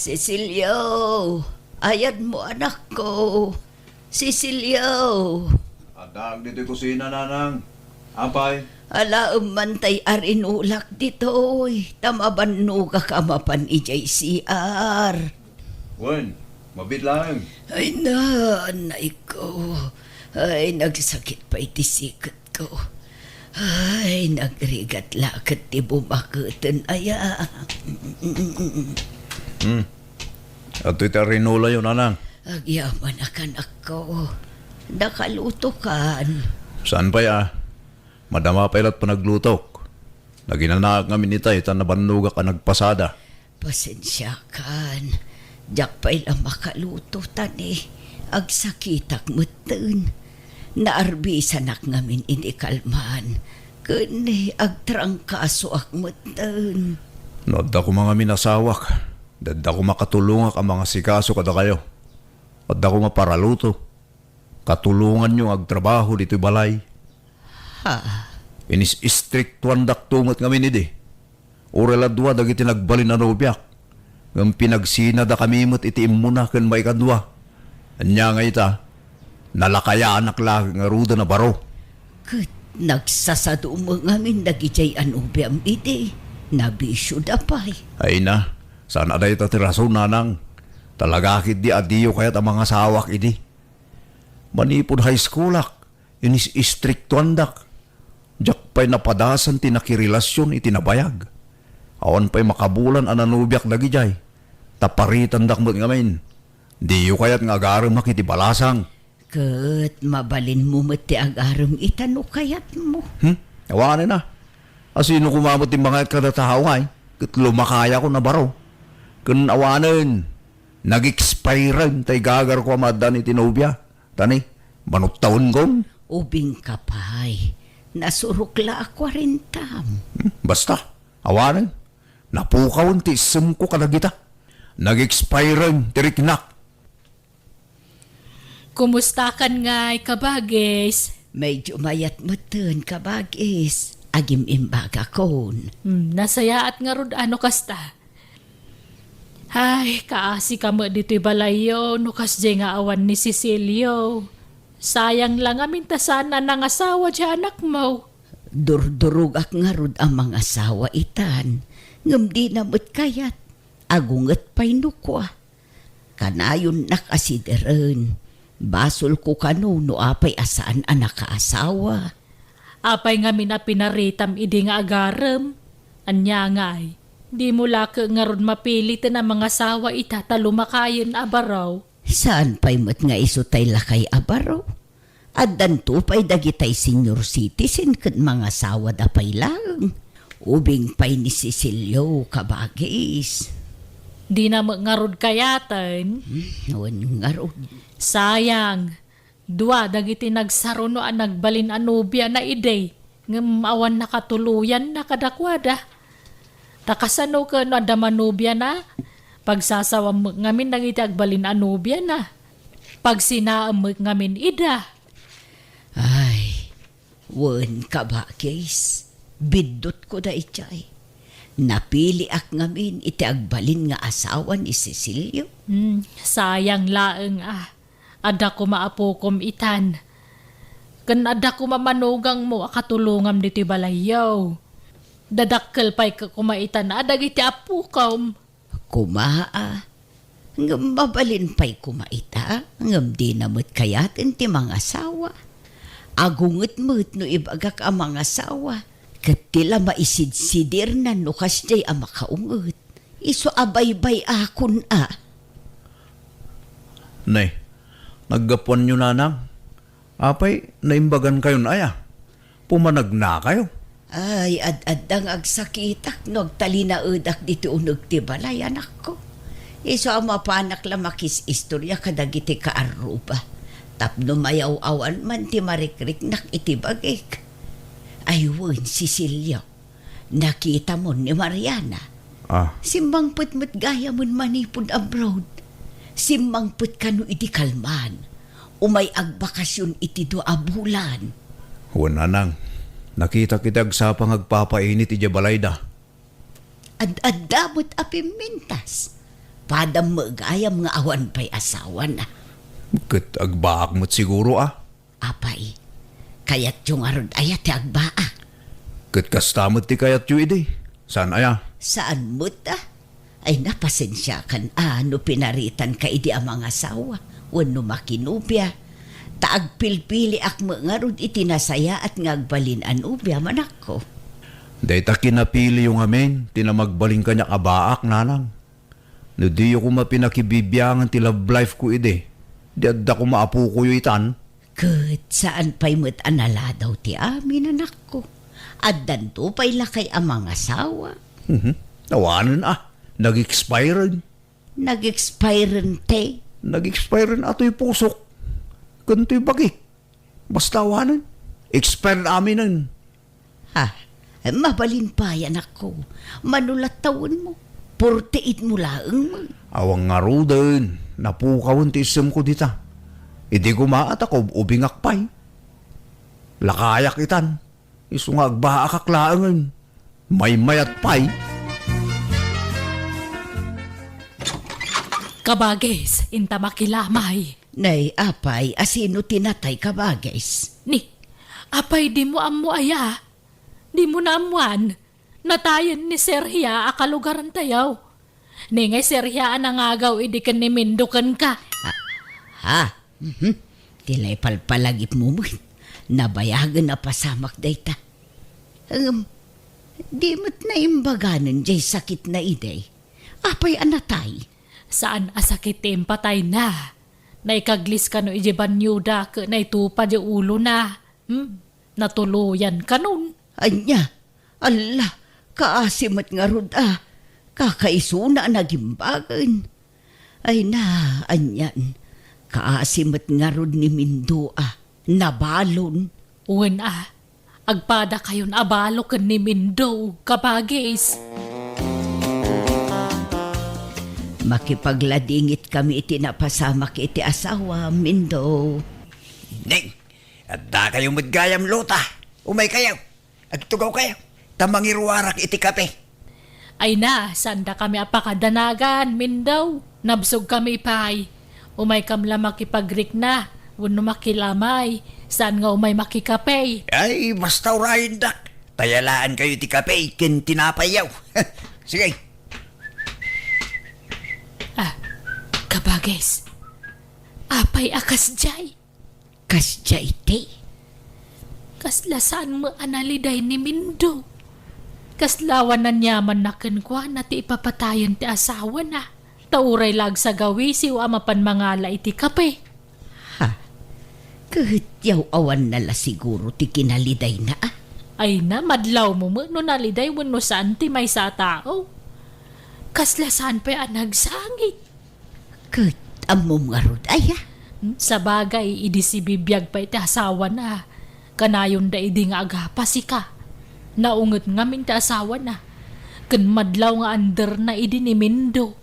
Cecilio, ayan mo anak ko. Cecilio, Adang dito'y kusina, nanang. Apay, ala umantay arinulak ditoy. Tamabanno ka kamapan ijay CR. wen, mabit lang. Ay nanay ko. Ay nagsakit pa itisikot ko. Ay nagrigat lakat ti bumakatan aya. At ito'y tarinula yun, nanang. Agyaman anak ko. Nakaluto kan. Saan pa ya? Madama pa ilat panaglutok. Naginanaak ngamin itay, tan nabannuga ka nagpasada. Pasensya kan. Diyak pa ilang makaluto tani. Agsakitak mutun. Naarbisan ak ngamin ini kalman. Kani agtrangkaso ak mutun. Noda ko mga minasawak. Dadda ko makatulungak ang mga sikaso kada kayo. Adda ko maparaluto. Katulungan nyo agtrabaho dito'y balay. Ha? Inis istriktuan daktungot ngamin idi. Urela dua dagiti nagbalin na nobyak. Ngam pinagsina da kami mo't itiim muna ken maikadwa. Anya nga ita, nalakaya anak lagi nga ruda na baro. Kat nagsasado mo ngamin nagijay anubiam iti. Nabisyo dapay. Ay na, sana da ita tiraso nanang. Talagakit di adiyo kaya't ang mga sawak idi. Manipod high school ak, inis istriktuan dak. Diyak pa'y napadasan tinakirilasyon itinabayag. Awan pa'y makabulan ananubyak lagi jay. Taparitan dak mo't ngamin. Diyo kaya't nga agaram makiti balasang. Kat mabalin mo mati agaram itano kayat mo. Awanin na. Asino kumamot yung mga kadatao ngay. Kat lumakaya ko na baro. Kun awanin. Nag-expire tay gagar ko amadan itinubya. Tani, manot taon kong. Ubing kapay. Nasurukla ako rin tam. Basta, awanan. Napukaw ti isem ko kalagita. Nag-expire tiriknak. Kumusta kan ngay kabagis? Medyo mayat mutun kabagis. Agim imbaga kon. Nasaya at nga rod ano kasta. Ay, kaasi ka mo dito'y balayo, nukas di nga awan ni Cecilio. Sayang lang amin ta sana nang asawa di anak mo. Durdurug ak nga rod ang mga asawa itan. Ngam di namot kayat. Agungat pa'y nukwa. Kanayon nakasideran. Basol ko kano no apay asaan anak kaasawa. Apay nga mina pinaritam idi nga agarem. Anya ngay, di mo laka nga rod mapilit na mga asawa itatalumakayon abaraw. Saan pa'y mat nga isutay lakay abaro? At danto pa'y dagitay senior citizen kat mga asawa da pa'y lang. Ubing pa'y ni Cecilio kabagis. Di na nga rod kayatan. Nawan nga rod. Sayang, dua dagiti nagsaro no ang nagbalin anubya na ide. Ngam awan nakatuluyan na kadakwada. Takasano ka no adamanubya na. Pagsasawam ngamin dagiti agbalin anubya na. Pag sinaam ngamin ida. Ay, wan ka ba, Case? Bidot ko da itay. Napili ak ngamin iti agbalin nga asawa ni Cecilio. Sayang laeng Ada ko maapukom itan. Kan ada ko mamanugang mo akatulungam diti balayaw. Dadakkel pa'y kumaitan adag iti apukom. Kumaa. Ngam mabalin pa'y kumaita. Ngam di namot kayatin ti mga asawa. Agunget-mut no ibagak ang mga asawa. Kat tila maisidsidir na no kasjay ang makaunget. Iso abay-bay akon Nay, naggapuan nyo nanang. Apay, naimbagan kayo na aya. Pumanag na kayo. Ay, ad-adang agsakitak no agtali na udak dito unog ti balay anak ko. Iso ang mapanak lamakis istorya kadagiti ka aruba. Tapno mayaw-awan man ti marikrik nak itibagik. Ayun, Cecilio, nakita mo ni Mariana. Simbang putmut gaya mo manipod abroad. Simbang put kano iti kalman. Umay agbakasyon iti do abulan. Wala nang. Nakita kitag sa pangagpapainit iti balayda. Ad-adamot apimintas. padam magayam nga awan pa'y asawa na. Kat agbaak mo't siguro Apay, kayat yung arod ayat ti agbaa. Kat kastamot ti kayat yu idi. Saan aya? Saan mo't Ay napasensya kan no pinaritan ka idi ang mga asawa. Wano makinubya. Taagpilpili ak mga rod itinasaya at ngagbalin anubya manak ko. Day ta kinapili yung amin, tinamagbaling kanya kabaak, nanang. No di ko mapinakibibiyangan ti love life ko ide. Di adda ko maapu ko yu itan. Kat saan pa'y mo't anala daw ti amin anak ko. Addan to pa'y lakay ang mga asawa. Nawanan nag-expire. Nag-expiren te. Nag-expire ato'y pusok. Ganto'y bagik. Basta awanan. Expire amin nun. Mabalin pa yan ako. Manulat taon mo. Porteid mo laang mo. Awang nga ro din. Napukawan ti isem ko dita. Hindi ko maat ako ubingak pa'y. Lakayak itan. Isungag ba akaklaangan. May mayat pa'y. Kabages, inta makilamay. Nay, apay, asino tinatay ka ba, guys? Ni, apay di mo amu aya. Di mo na amuan. Natayan ni Serhia akalugaran tayaw. Ni ngay Serhia anangagaw idikan ni Mindukan ka. Tilay palpalagip mo mo. Nabayagan na pasamak dayta. Di mo't na imbaganan jay sakit na iday. Apay anatay. Saan asakit patay na? Naikaglis ka no ijiban yuda ka na itupad yung ulo na. Natuluyan ka nun. Anya, Allah, kaasimat nga rod kakaisuna nagimbagan. Ay na, anyan, kaasimat nga rod ni Mindo nabalon. Uwan agpada kayon abalo ka ni Mindo, kabagis. Makipagladingit kami iti napasamak iti asawa, Mindo. Ning, adda kayo madgayam luta. Umay kayo. Agtugaw kayo. Tamangiruwarak iti kape. Ay na, sanda kami apakadanagan, Mindo. Nabsog kami pay. Umay kamla makipagrik na. Wano makilamay. Saan nga umay makikapay? Ay, basta urayin dak. Tayalaan kayo iti kape. Kin tinapayaw. Sige. Kabagis, apay akas jay. Kasjay te. Kaslasaan mo analiday ni Mindo. Kaslawan na nyaman na kenkwa na ti ipapatayan ti asawa na. Tauray lag sa gawisi o amapan mangala iti kape. Kahit yaw awan nala siguro ti kinaliday na Ay na, madlaw mo mo no naliday wano saan ti may sa tao. Kaslasaan pa nagsangit. Kahit amom nga rod Sa bagay, idi si bibiyag pa iti asawa na. Kanayon da idi nga agapas ka. Naungot nga min ti asawa na. Kan madlaw nga under na idi ni Mindo.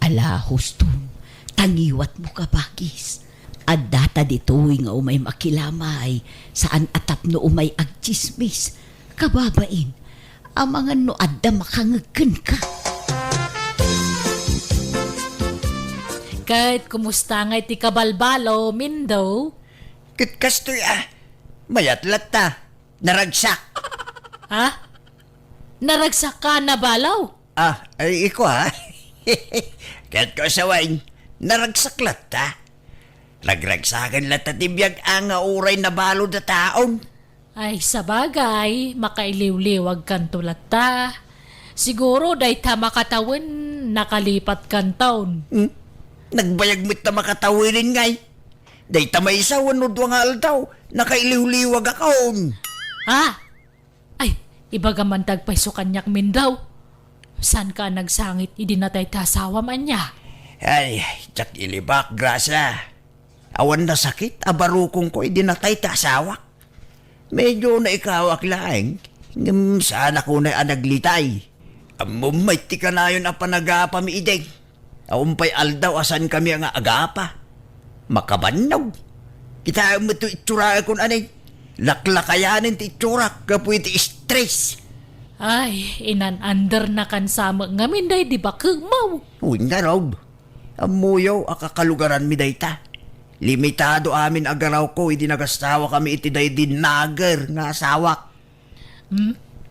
Ala, hustong, tangiwat mo ka, Bagis. At data dito'y nga umay makilamay, saan atap no umay agchismis. Kababain, ang mga no adda makangagkan ka. Kahit kumusta nga iti kabalbalo, Mindo? Kitkastoy mayatlat ta. Naragsak. Naragsak ka na balaw? Ay iko Kahit ko sawain, naragsaklat ta. Ragragsakan lat tibiyag ang uray na balo da taon. Ay, sa bagay, makailiw-liwag kan tulat ta. Siguro dahi ta makatawan, nakalipat kan taon. Nagbayagmit na makatawirin ngay. Day tamay isa wano duwang aldaw. Nakailiw-liwag akon. Ay, iba gaman tagpaiso kanyak Mindaw. San ka nagsangit, idi na tayo tasawa man niya. Ay, tsak ilibak, grasa. Awan na sakit, abarukong ko, idi na tayo tasawak. Medyo na ikawak laeng. Saan ako na anaglitay. Amumay ti ka na yun ang panagapamiideg. Aumpay aldaw asan kami ang agapa. Makabanaw. Kita mo ito itsura akong anay. Laklakayanin ti itsura kapo iti stress. Ay, inan-under na kan sama ngamin day di ba kagmaw? Uy nga raw. Amuyaw akakalugaran mi dayta. Limitado amin agaraw ko, idi nagastawa kami iti day dinager nga asawak.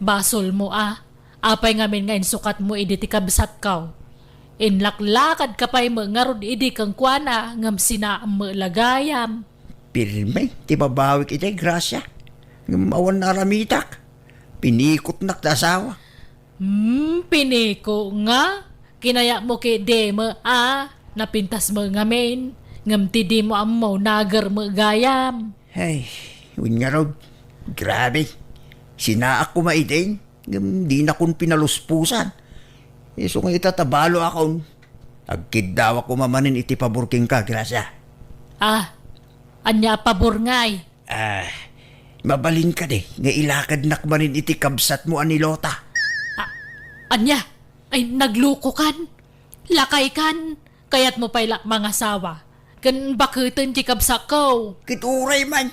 Basol mo Apay ngamin ngayon sukat mo idi ti kabsat kaw. Inlaklakad ka pa'y mangarod idi kang kuana ngam sinaam mo lagayam. Pirme, ti babawik iti grasya. Awan na ramitak. Pinikot nak ta asawa. Piniko nga. Kinaya mo kay demo napintas mo ngamin. Ngam ti di mo amaw nagar mo gayam. Ay, yun nga raw. Grabe. Sinaak ko maidin. Di na kong pinaluspusan. So nga itatabalo ako. Agkid daw ako mamanin iti paburking ka, grasya. Anya pabor ngay. Mabalin ka de. Nga ilakad nakmanin iti kabsat mo anilota. Anya, ay nagluko kan. Lakay kan. Kayat mo pa'y mga sawa. Kan bakutin ti kabsak ko. Kituray man.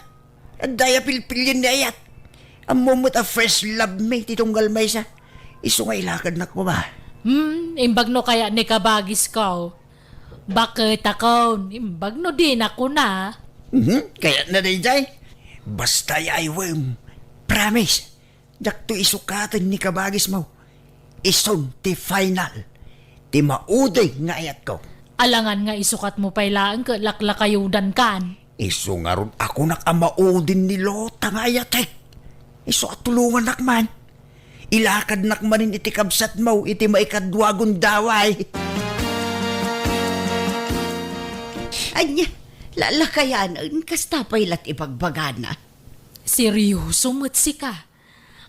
Ang daya pilpilin na ayat. Ang mumut a fresh love me titong galmay sa. Iso nga ilakad na ko ba? Imbag no kaya ni kabagis ko. Bakit ako? Imbag no din ako na. Kaya na day jay. Basta ay worm. Promise. Jak to isukatan ni kabagis mo. Ison ti final. Ti mauday nga ayat ko. Alangan nga isukat mo pa'y laang ka laklakayudan kan. Iso nga ron ako nakamaudin ni Lota nga ayatek. Iso at tulungan nakman. Ilakad nakmanin iti kabsat mo, iti maikadwagon daway. Anya, lalakayan, kasta pa'y lat ipagbagana. Seryoso matsi ka.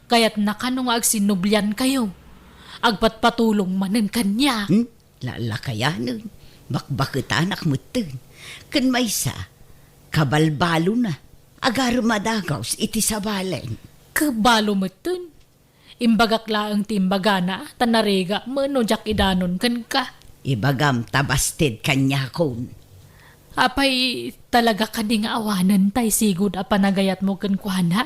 Kaya't nakanong agsinublyan kayo. Agpatpatulong manen kanya. Lalakayan, bakbakit anak mo ten. Kan may sa, kabalbalo na. Agar madagaws iti sabalen. Kabalo mo dun. Imbagak laang timbagana, tanarega, mano jak idanon kan ka. Ibagam tabasted kanya kon. Apay talaga ka ding awanan tay sigud a panagayat mo kan kuana.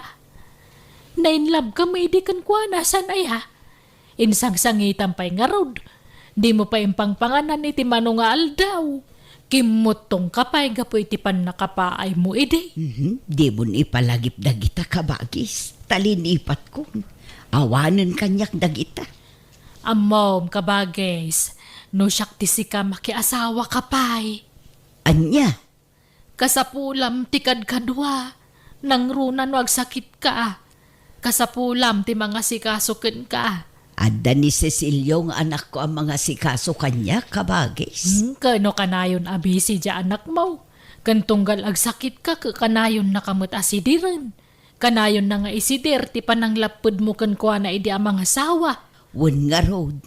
Nainlab ka may di kan kuana san ay ha. Insang-sangitan pa'y nga rod. Di mo pa impangpanganan iti mano nga aldaw. Kimutong kapay gapo iti pan nakapaay mo ide. Di mo ipalagip dagita kabagis. Talinipat ko. Awanan kanyak dagita. Amom kabagis, no siyak ti sika makiasawa kapay. Anya, Kasapulam ti kadkadwa, nang runan wag sakit ka. Kasapulam ti mga sikasukin ka. adda ni Cecilio nga anak ko ang mga sikaso kanya kabagis. Kano kanayon abisi dya anak mo. Kantunggal agsakit ka kanayon nakamot asidiran. Kanayon na nga isidir ti pananglapod mo kan kuha na idi ang mga sawa. Wan nga road,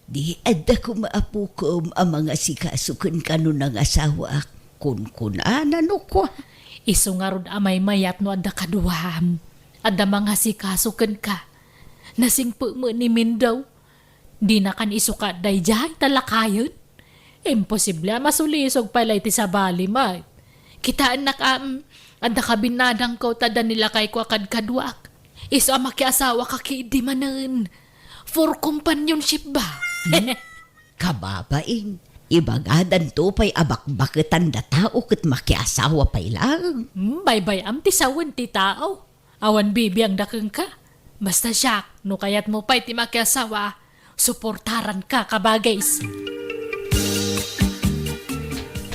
di adda ko maapukom ang mga sikaso kan kano ng asawa kun ano ko. Iso nga rod amay mayat no adda kaduham. Adda mga sikaso kan ka. Nasingpo mo ni Mindaw. Di na kan isuka day dyan talakayon. Imposible masulisog pala iti sa bali ma. Kitaan na adda kabinadang ko tada nila kay ko akad-kadwak. Iso makiasawa ka kiidi manan. For companionship ba? Kababain, ibagadan to pa'y abakbaketan da tao kat makiasawa pa'y lang. Bye-bye am ti sawan ti tao. Awan bibiyang dakeng ka. Basta siya, no kayat mo pa'y ti makiasawa, suportaran ka kabagays.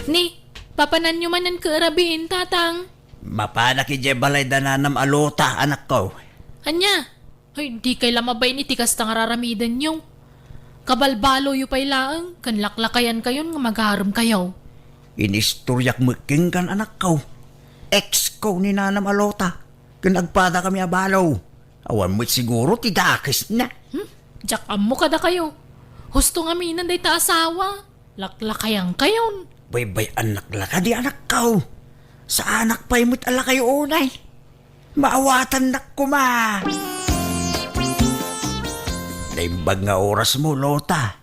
Ni, papanan nyo manan kaarabiin, tatang. Mapana ki balay dananam alota, anak ko. Anya, ay di kay lamabay ni tikas tang raramidan nyo. Kabalbalo yu pa'y laang, kanlaklakayan kayon nga magharam kayo. Inistoryak making kan anak ko. Ex ko ni nanam alota. Kanagpada kami abalaw. Awan mo't siguro tidakis na. Jack mo kada kayo. Husto nga minan day ta asawa. Laklakayan kayon. Bay-bay anak laka di anak ko. Sa anak pa'y mo't ala kayo unay. Maawatan nak ko ma. Naimbag nga oras mo, Lota.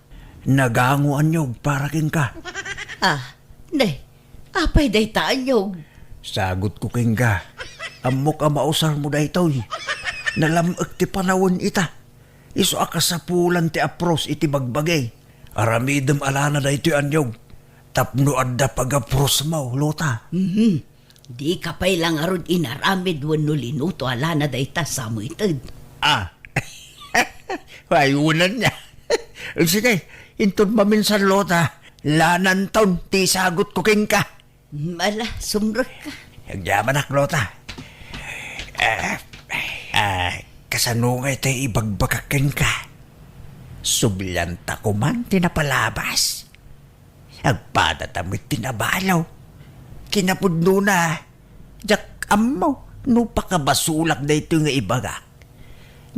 Naganguan nyog para king ka. Apay day taanyog. Sagot ko king ka. Amok ang mausar mo da ito. Nalamag ti panawon ita. Iso akasapulan ti apros iti bagbagay. Aramidem alana da iti anyog. Tapno adda pag-apros mo, lota. Di ka pa'y lang arod inaramid wano linuto alana da ita sa mo itad. Ah, ayunan niya. Sige, intod maminsan lota. Lanan taon, ti sagot ko king ka. Ala, sumrek ka. Hagyaman ak, lota. Kasanungay tayo ibagbagakin ka. Sublanta ko man, tinapalabas. Agpadatamit tinabalaw. Kinapudno na. Jak amaw, no pakabasulak na ito nga ibagak.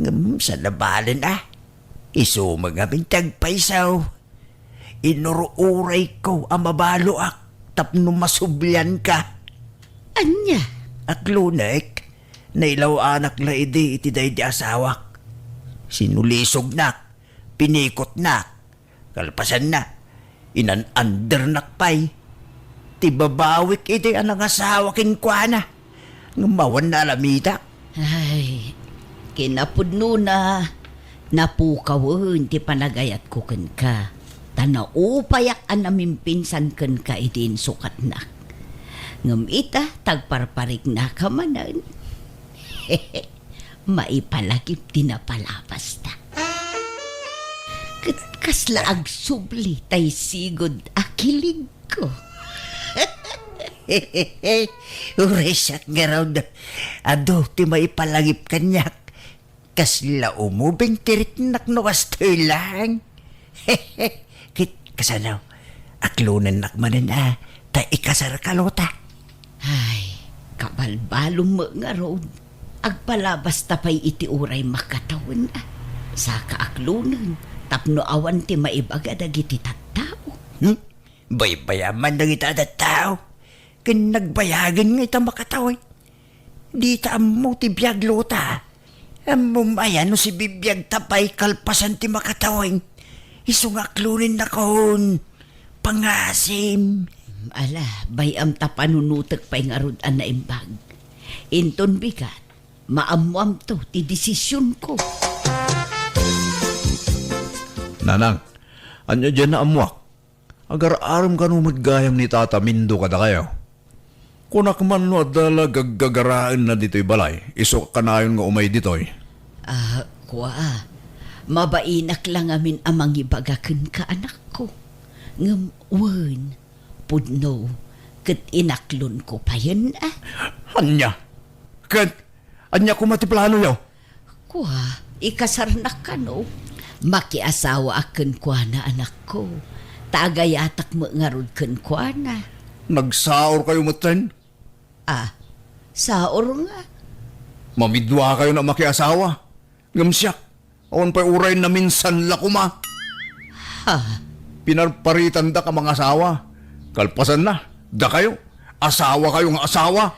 Ngam sa nabalin iso mga bintag paisaw. Inuruuray ko ang mabaloak. Tapno masublyan ka. Anya? Aklunek, nailaw anak la iti day di asawak. Sinulisog na, pinikot na, kalpasan na, inan-under nakpay. Tibabawik iti anang asawakin kwa na, ngamawan na alamita. Ay, kinapudno na. Napukawin ti panagayat ko ken ka. Tanaupayak an namin pinsan ken ka itin sukat na. Ngam ita, tagparparik na ka manan. Maipalagip tinapalapas ta. Kasla agsubli tay sigod akilig ko. Uresak nga raw na. Ado, ti maipalagip kanyak. Kasla umubing tiritnak no kastoy lang. Kit kasanaw, aklunan nakmanan ta ikasar kalota. Ay, kabalbalong mo nga road. Agpalabas tapay iti uray makatawan na. Sa kaaklunan, tapno awan ti maibaga dagiti tattao. Baybayaman ng ita at tao. Kin nagbayagan nga ita makatawin. Di ta mo ti biyag lota. Amumaya no si bibiyag tapay kalpasan ti makatawin. Isungaklunin na kon. Pangasim. Ala, bayam ta panunutek pa'y nga rod na imbag. Inton bigat, maamuam to ti desisyon ko. Nanang, anya dyan na amuak. Agar-aram ka nung maggayam ni Tata Mindo kada kayo. Kunak man no adala gagagaraan na dito'y balay. Iso ka na yun nga umay dito'y. Kuwa, mabainak lang amin amang ibagakin ka anak ko. Ngam, wan, pudno, kat inaklon ko pa yan Anya? Anya ko matiplano yaw? Kuwa, ikasarnak ka no. Makiasawa akin kuwa na anak ko. Tagayatak mo nga rod kan kuwa na. Nagsaor kayo matren? Saor nga. Mamidwa kayo na makiasawa. Ngamsyak, awan pa'y uray na minsan lakuma. Pinarparitan da ka mga asawa. Kalpasan na, da kayo. Asawa kayong asawa.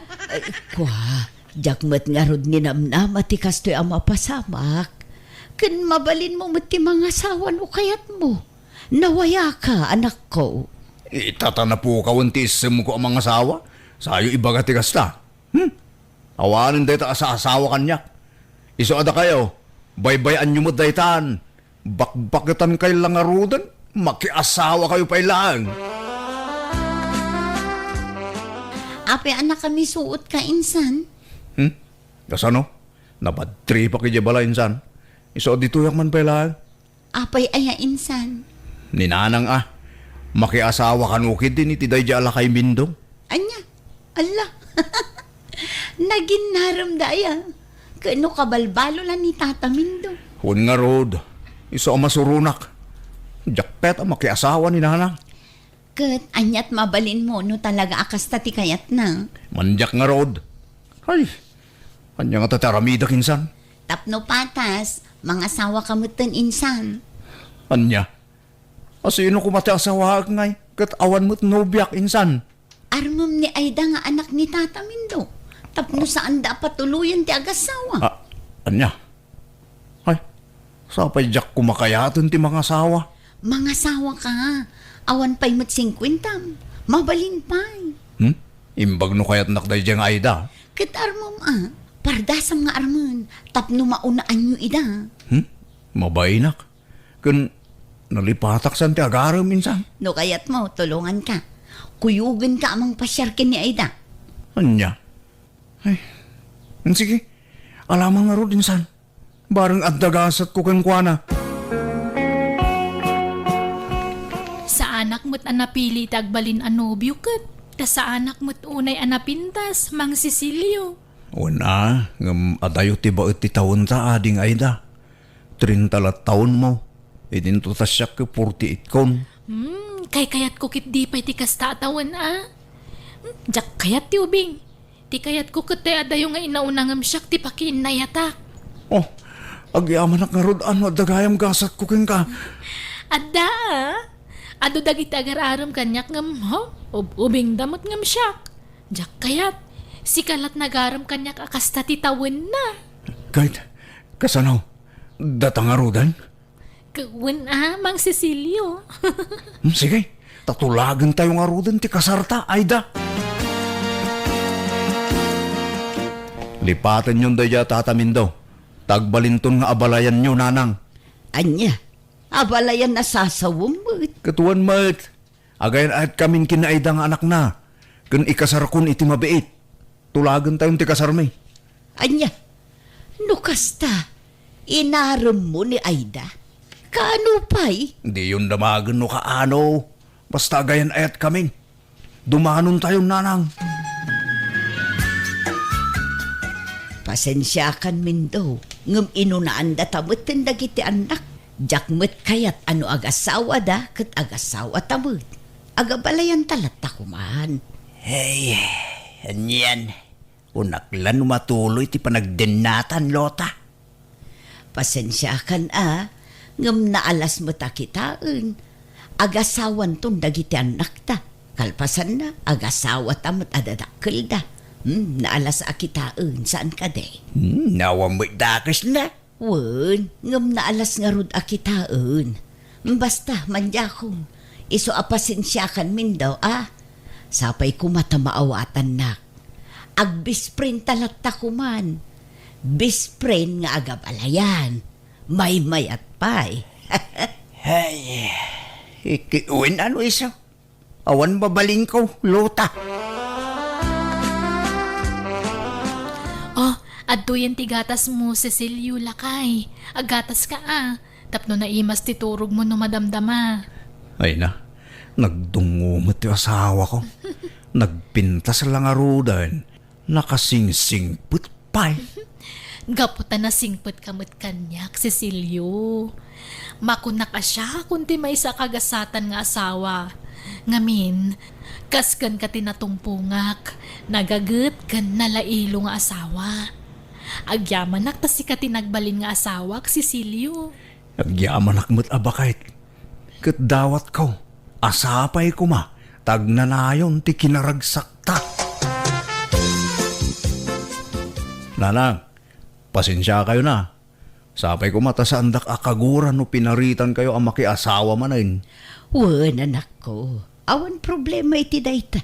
Kuwa, jakmat nga rod ni namnama ti kastoy ang mapasamak. Kan mabalin mo mati mga asawa no kayat mo. Nawaya ka, anak ko. Itatana po kawantisem ko ang mga asawa. Sayo ibaga ti kasta. Awanin dahi ta sa asawa kanyak. Iso ada kayo. Baybayan nyo mo dahitan. Bakbakitan kayo lang arudan. Makiasawa kayo pa ilang. Ape anak kami suot ka insan. Kasano? Nabadri pa kaya bala insan. Iso dito yak man pa ilang. Apay aya insan. Ninanang makiasawa kanukid din iti dahi ala kay Mindong. Anya, ala. Naging naramdaya. Kano kabalbalo lang ni Tata Mindo. Hun nga rod. Iso ang masurunak. Jakpet ang makiasawa ni nanang. Kat, anyat mabalin mo no talaga akasta ti kayat na. Manjak nga rod. Ay, kanya nga tataramida kinsan. Tapno patas, mga sawa kamutan insan. Anya? Asino ko mati asawa ngay? Kat awan mo't nobyak insan. Armam ni Aida nga anak ni Tata Mindo. Tapno saan dapat tuluyan ti agasawa. Anya? Ay, sapay jak kumakayaton ti mga asawa. Mga sawa ka. Awan pa'y mat 50. Mabalin pa'y. Imbag no kayat nakday diyang Aida. Kat armam pardasam nga arman. Tapno maunaan nyo ida. Mabainak. Kun nalipatak san ti agaram minsan. No kayat mo, tulungan ka. Kuyugin ka amang pasyar kin ni Aida. Anya? Ay, sige. Alamang nga ro din san. Barang addagasat ko ken kuana. Sa anak mo't anapili tagbalin anobyo kat. Ta sa anak mo't unay anapintas, Mang Cecilio. Una, ngam adayo ti baet ti taon ta ading Aida. 30 taon mo. Idinto ta siya ke 48 kon. Kay kayat ko kit di pa'y ti kastatawan Jak kayat ti ubing. Ti kayat ko kit adayo nga inaunangam siyak ti pakinnayatak. Oh, agyaman ak nga rod ano dagayam gasat ko ken ka. Adda ado dagiti agar-aram kanyak ngam ho. Ubing damot ngam siyak. Jak kayat si kalat nagaram kanyak akasta ti tawen na. Kahit, kasanaw, datang nga rodan? Kawan Mang Cecilio. Sige, tatulagan tayo nga rodan ti kasarta, Aida. Lipatan yung daya tatamin daw. Tagbalinton nga abalayan nyo, nanang. Anya, abalayan na sasawom mo. Katuan mat, agayan at kaming kinaida nga anak na. Kun ikasar kun iti mabiit. Tulagan tayong ti kasar may. Anya, no kasta, inaram mo ni Aida. Kaano pa'y? Hindi yun damagan no kaano. Basta agayan ayat kaming. Dumanon tayong nanang. Pasensya kan min daw. Ngam inunaan da tamot dagiti anak. Jakmet kayat ano agasawa da kat agasawa tamot. Agabalayan talat takuman. Hey, anyan. Unaklan matuloy ti panagdenatan, Lota. Pasensya kan ngam naalas mo ta kitaan. Agasawan ton dagiti anak ta. Kalpasan na, agasawa tamot adadakkel da. Naalas a kitaan, saan ka de? Nawamit dakas na. Wen, ngam naalas nga rod a kitaan. Basta, manjakong. Iso a pasensyakan min daw, Sapay kumata maawatan nak. Agbisprin talat ta kuman. Bisprin nga agabalayan. May mayat pa'y. Hey, ikiuin ano iso? Awan babaling ko, Lota. Adto yan ti gatas mo, Cecilio, lakay. Agatas ka Tapno na imas ti turog mo no madamdama. Ay na, nagdungumot yung asawa ko. Nagpintas lang arudan. Nakasingsingput pa'y. Gaputan na singput kamot kanyak, Cecilio. Makunak siya kunti may sa kagasatan nga asawa. Ngamin, kaskan ka tinatumpungak. Nagagut kan nalailo nga asawa. Agyaman ta si katinagbalin nga asawa, Cecilio. Agyaman akmat abakait. Kat dawat ko, asapay ko ma, tagnanayon ti kinaragsakta. Nanang, pasensya kayo na. Sapay ko mata sa andak akaguran no pinaritan kayo ang makiasawa manayin. Wen, anak ko. Awan problema iti dayta.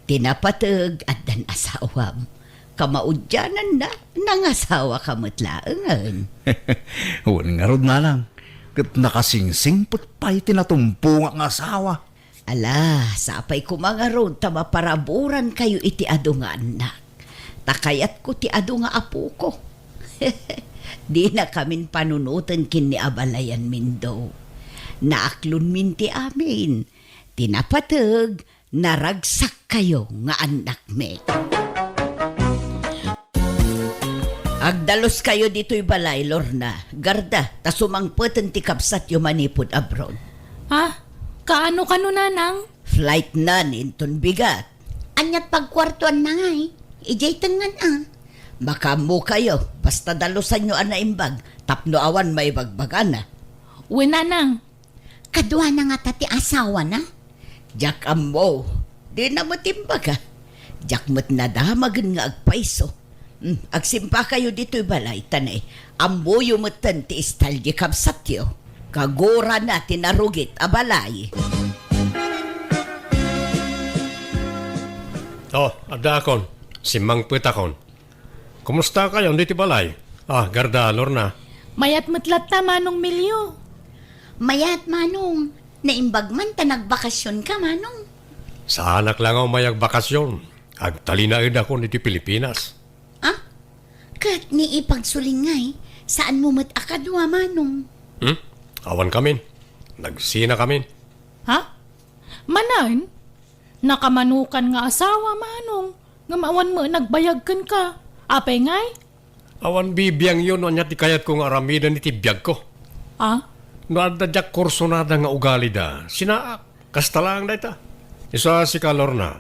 Tinapatag at dan asawam. Kamaudyanan na, nangasawa kamatlaangan. Huwag nga rod nanang. Kat nakasingsing put pa'y tinatumpo nga asawa. Ala, sapay ko mga road, tamaparaburan kayo iti ado nga anak. Takayat ko ti ado nga apo ko. Di na kamin panunutan kin ni abalayan min daw. Naaklon min ti amin. Tinapatag, naragsak kayo nga anak me. Agdalos kayo dito'y balay, Lorna. Garda, ta sumangpeten ti kapsat yu manipod abroad. Kaano nanang? Flight na ninton bigat. Anyat pagkwartuan na nga Ijay tangan Baka mo kayo, basta dalusan nyo ana imbag, tapno awan may bagbagana. Nanang. Kadwa na nga tati asawa na. Jak mo, di na mo timbaga. Jak mo't nadamagan nga agpaiso. Agsimpa kayo dito'y balay, tanay. Amboyo mo't ti istalye kapsatyo. Kagura na tinarugit a balay. Adakon. Si Mang Pitakon. Kumusta kayo dito balay? Garda, Lorna. Mayat matlat ta manong milyo. Mayat manong, naimbag man ta nagbakasyon ka manong. Sa anak lang ako mayag bakasyon. Ag talinaid ako niti Pilipinas. Ah? Kat ni ipagsulingay, saan mo mat akadwa manong? Awan kami. Nagsina kami. Ha? Manan? Nakamanukan nga asawa manong. Nga maawan mo nagbayagkan ka. Apay ngay? Awan bibiyang yun anya ti kayat kong aramidan iti biyag ko. Ah? No adadyak kurso nada nga ugali da. Sinaak. Kastalang da ita. Isa si Kalorna.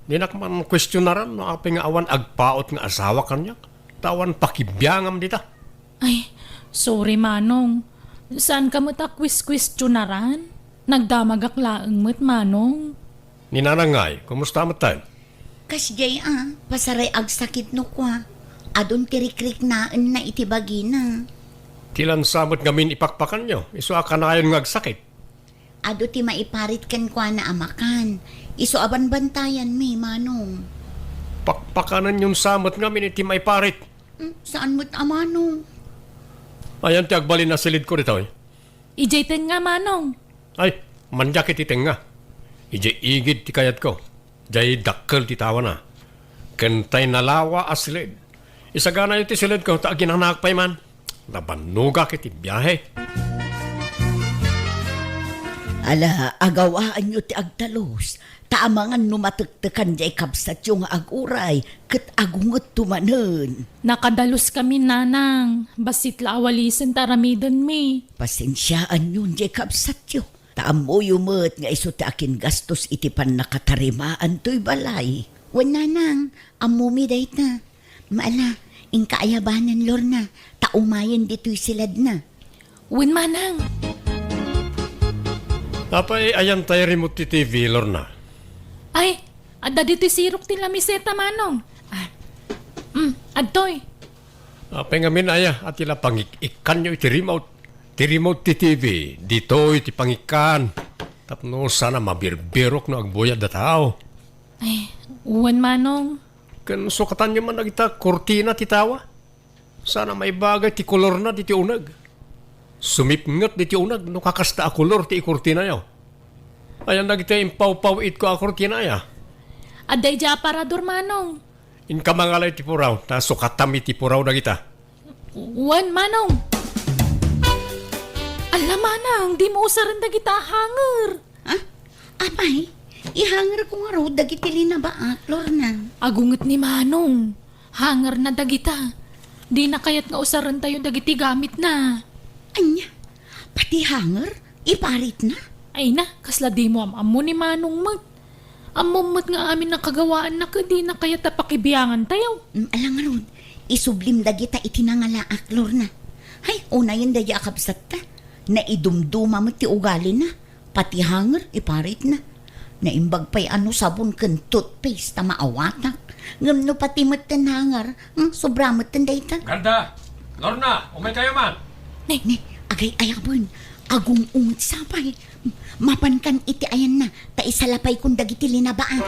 Di nakman kwestiyonaran no apay nga awan agpaot nga asawa kanyak. Tawan pakibiyangam dita. Ay, sorry manong. Saan ka mo ta kwis-kwistyonaran? Nagdamagak laeng mo't manong. Ninanangay, kumusta mo tayo? Kasjay pasaray ag sakit no kwa. Adon tirikrik naan na itibagi na. Tilan samot ngamin ipakpakan nyo. Iso akanayon nga agsakit. Ado ti maiparit kan kwa na amakan. Iso aban bantayan mi manong. Pakpakanan yung samot ngamin iti may parit. Saan mo't amanong? Ayan ti agbalin na silid ko dito eh. Ijayten nga manong. Ay, manjak iti tenga. Ije igid ti kayat ko. Jay dakkel ti tawa na. Kentay nalawa asilid. Isagana yung ti silid ko, ta ginanak pa man. Nabanuga kiti biyahe. Ala, agawaan nyo ti agtalos. Taamangan numatuktukan jay kapsat yung aguray. Kat agungot tumanen. Nakadalos kami nanang. Basit laawalisan taramidan mi. Pasensyaan yun jay kapsat yo. Taamo yumot nga iso ti akin gastos iti pan nakatarimaan to'y balay. Wan nanang, amumi dayt na. Maala, ingkaayabanan Lorna. Taumayan dito'y silad na. Win manang. Apay, ayan tayo remote ti TV, Lorna. Ay, adda dito sirok ti lamiseta manong. Adtoy. Apay ngamin aya, at ila pangikan nyo iti remote. Ti remote ti TV, dito iti pangikan. Tapno sana mabirbirok no agbuyad da tao. Ay, uwan manong. Kan sukatan nyo man nagita kurtina ti tawa. Sana may bagay ti kolor na ti unag. Sumipngot di ti unag no kakasta a kolor ti kurtina yaw. Ayan nagita impaw-paw it ko a kurtina ya. Aday ja parador manong. Inkamangalay ti puraw, ta sukatam iti puraw na kita. Uwan manong. Alam manang, di mo usaran da kita hanger. Ha? Apay, ihanger ko nga raw dagitili na ba Lorna? Agunget ni manong. Hanger na dagita. Di na kayat nga usaran tayo dagiti gamit na. Anya, pati hanger, iparit na. Ay na, kasla di mo amamo ni manong mat. Amomot nga amin ng kagawaan na di na kayat na pakibiyangan tayo. Alang nga ron, isublim dagita itinangalaak Lorna. Hay, una yun daya akabsat ta. Naidumduma mo ti ugali na. Pati hanger, iparit na. Naimbag pa'y sabon kan toothpaste ta maawatak. Ngam no pati matan hanger, sobra matan dayta. Ganda! Lorna, umay kayo man! Ne, agay ayabon. Agong ungot sapay. Mapankan iti ayan na. Ta isalapay kung dagiti linabaan.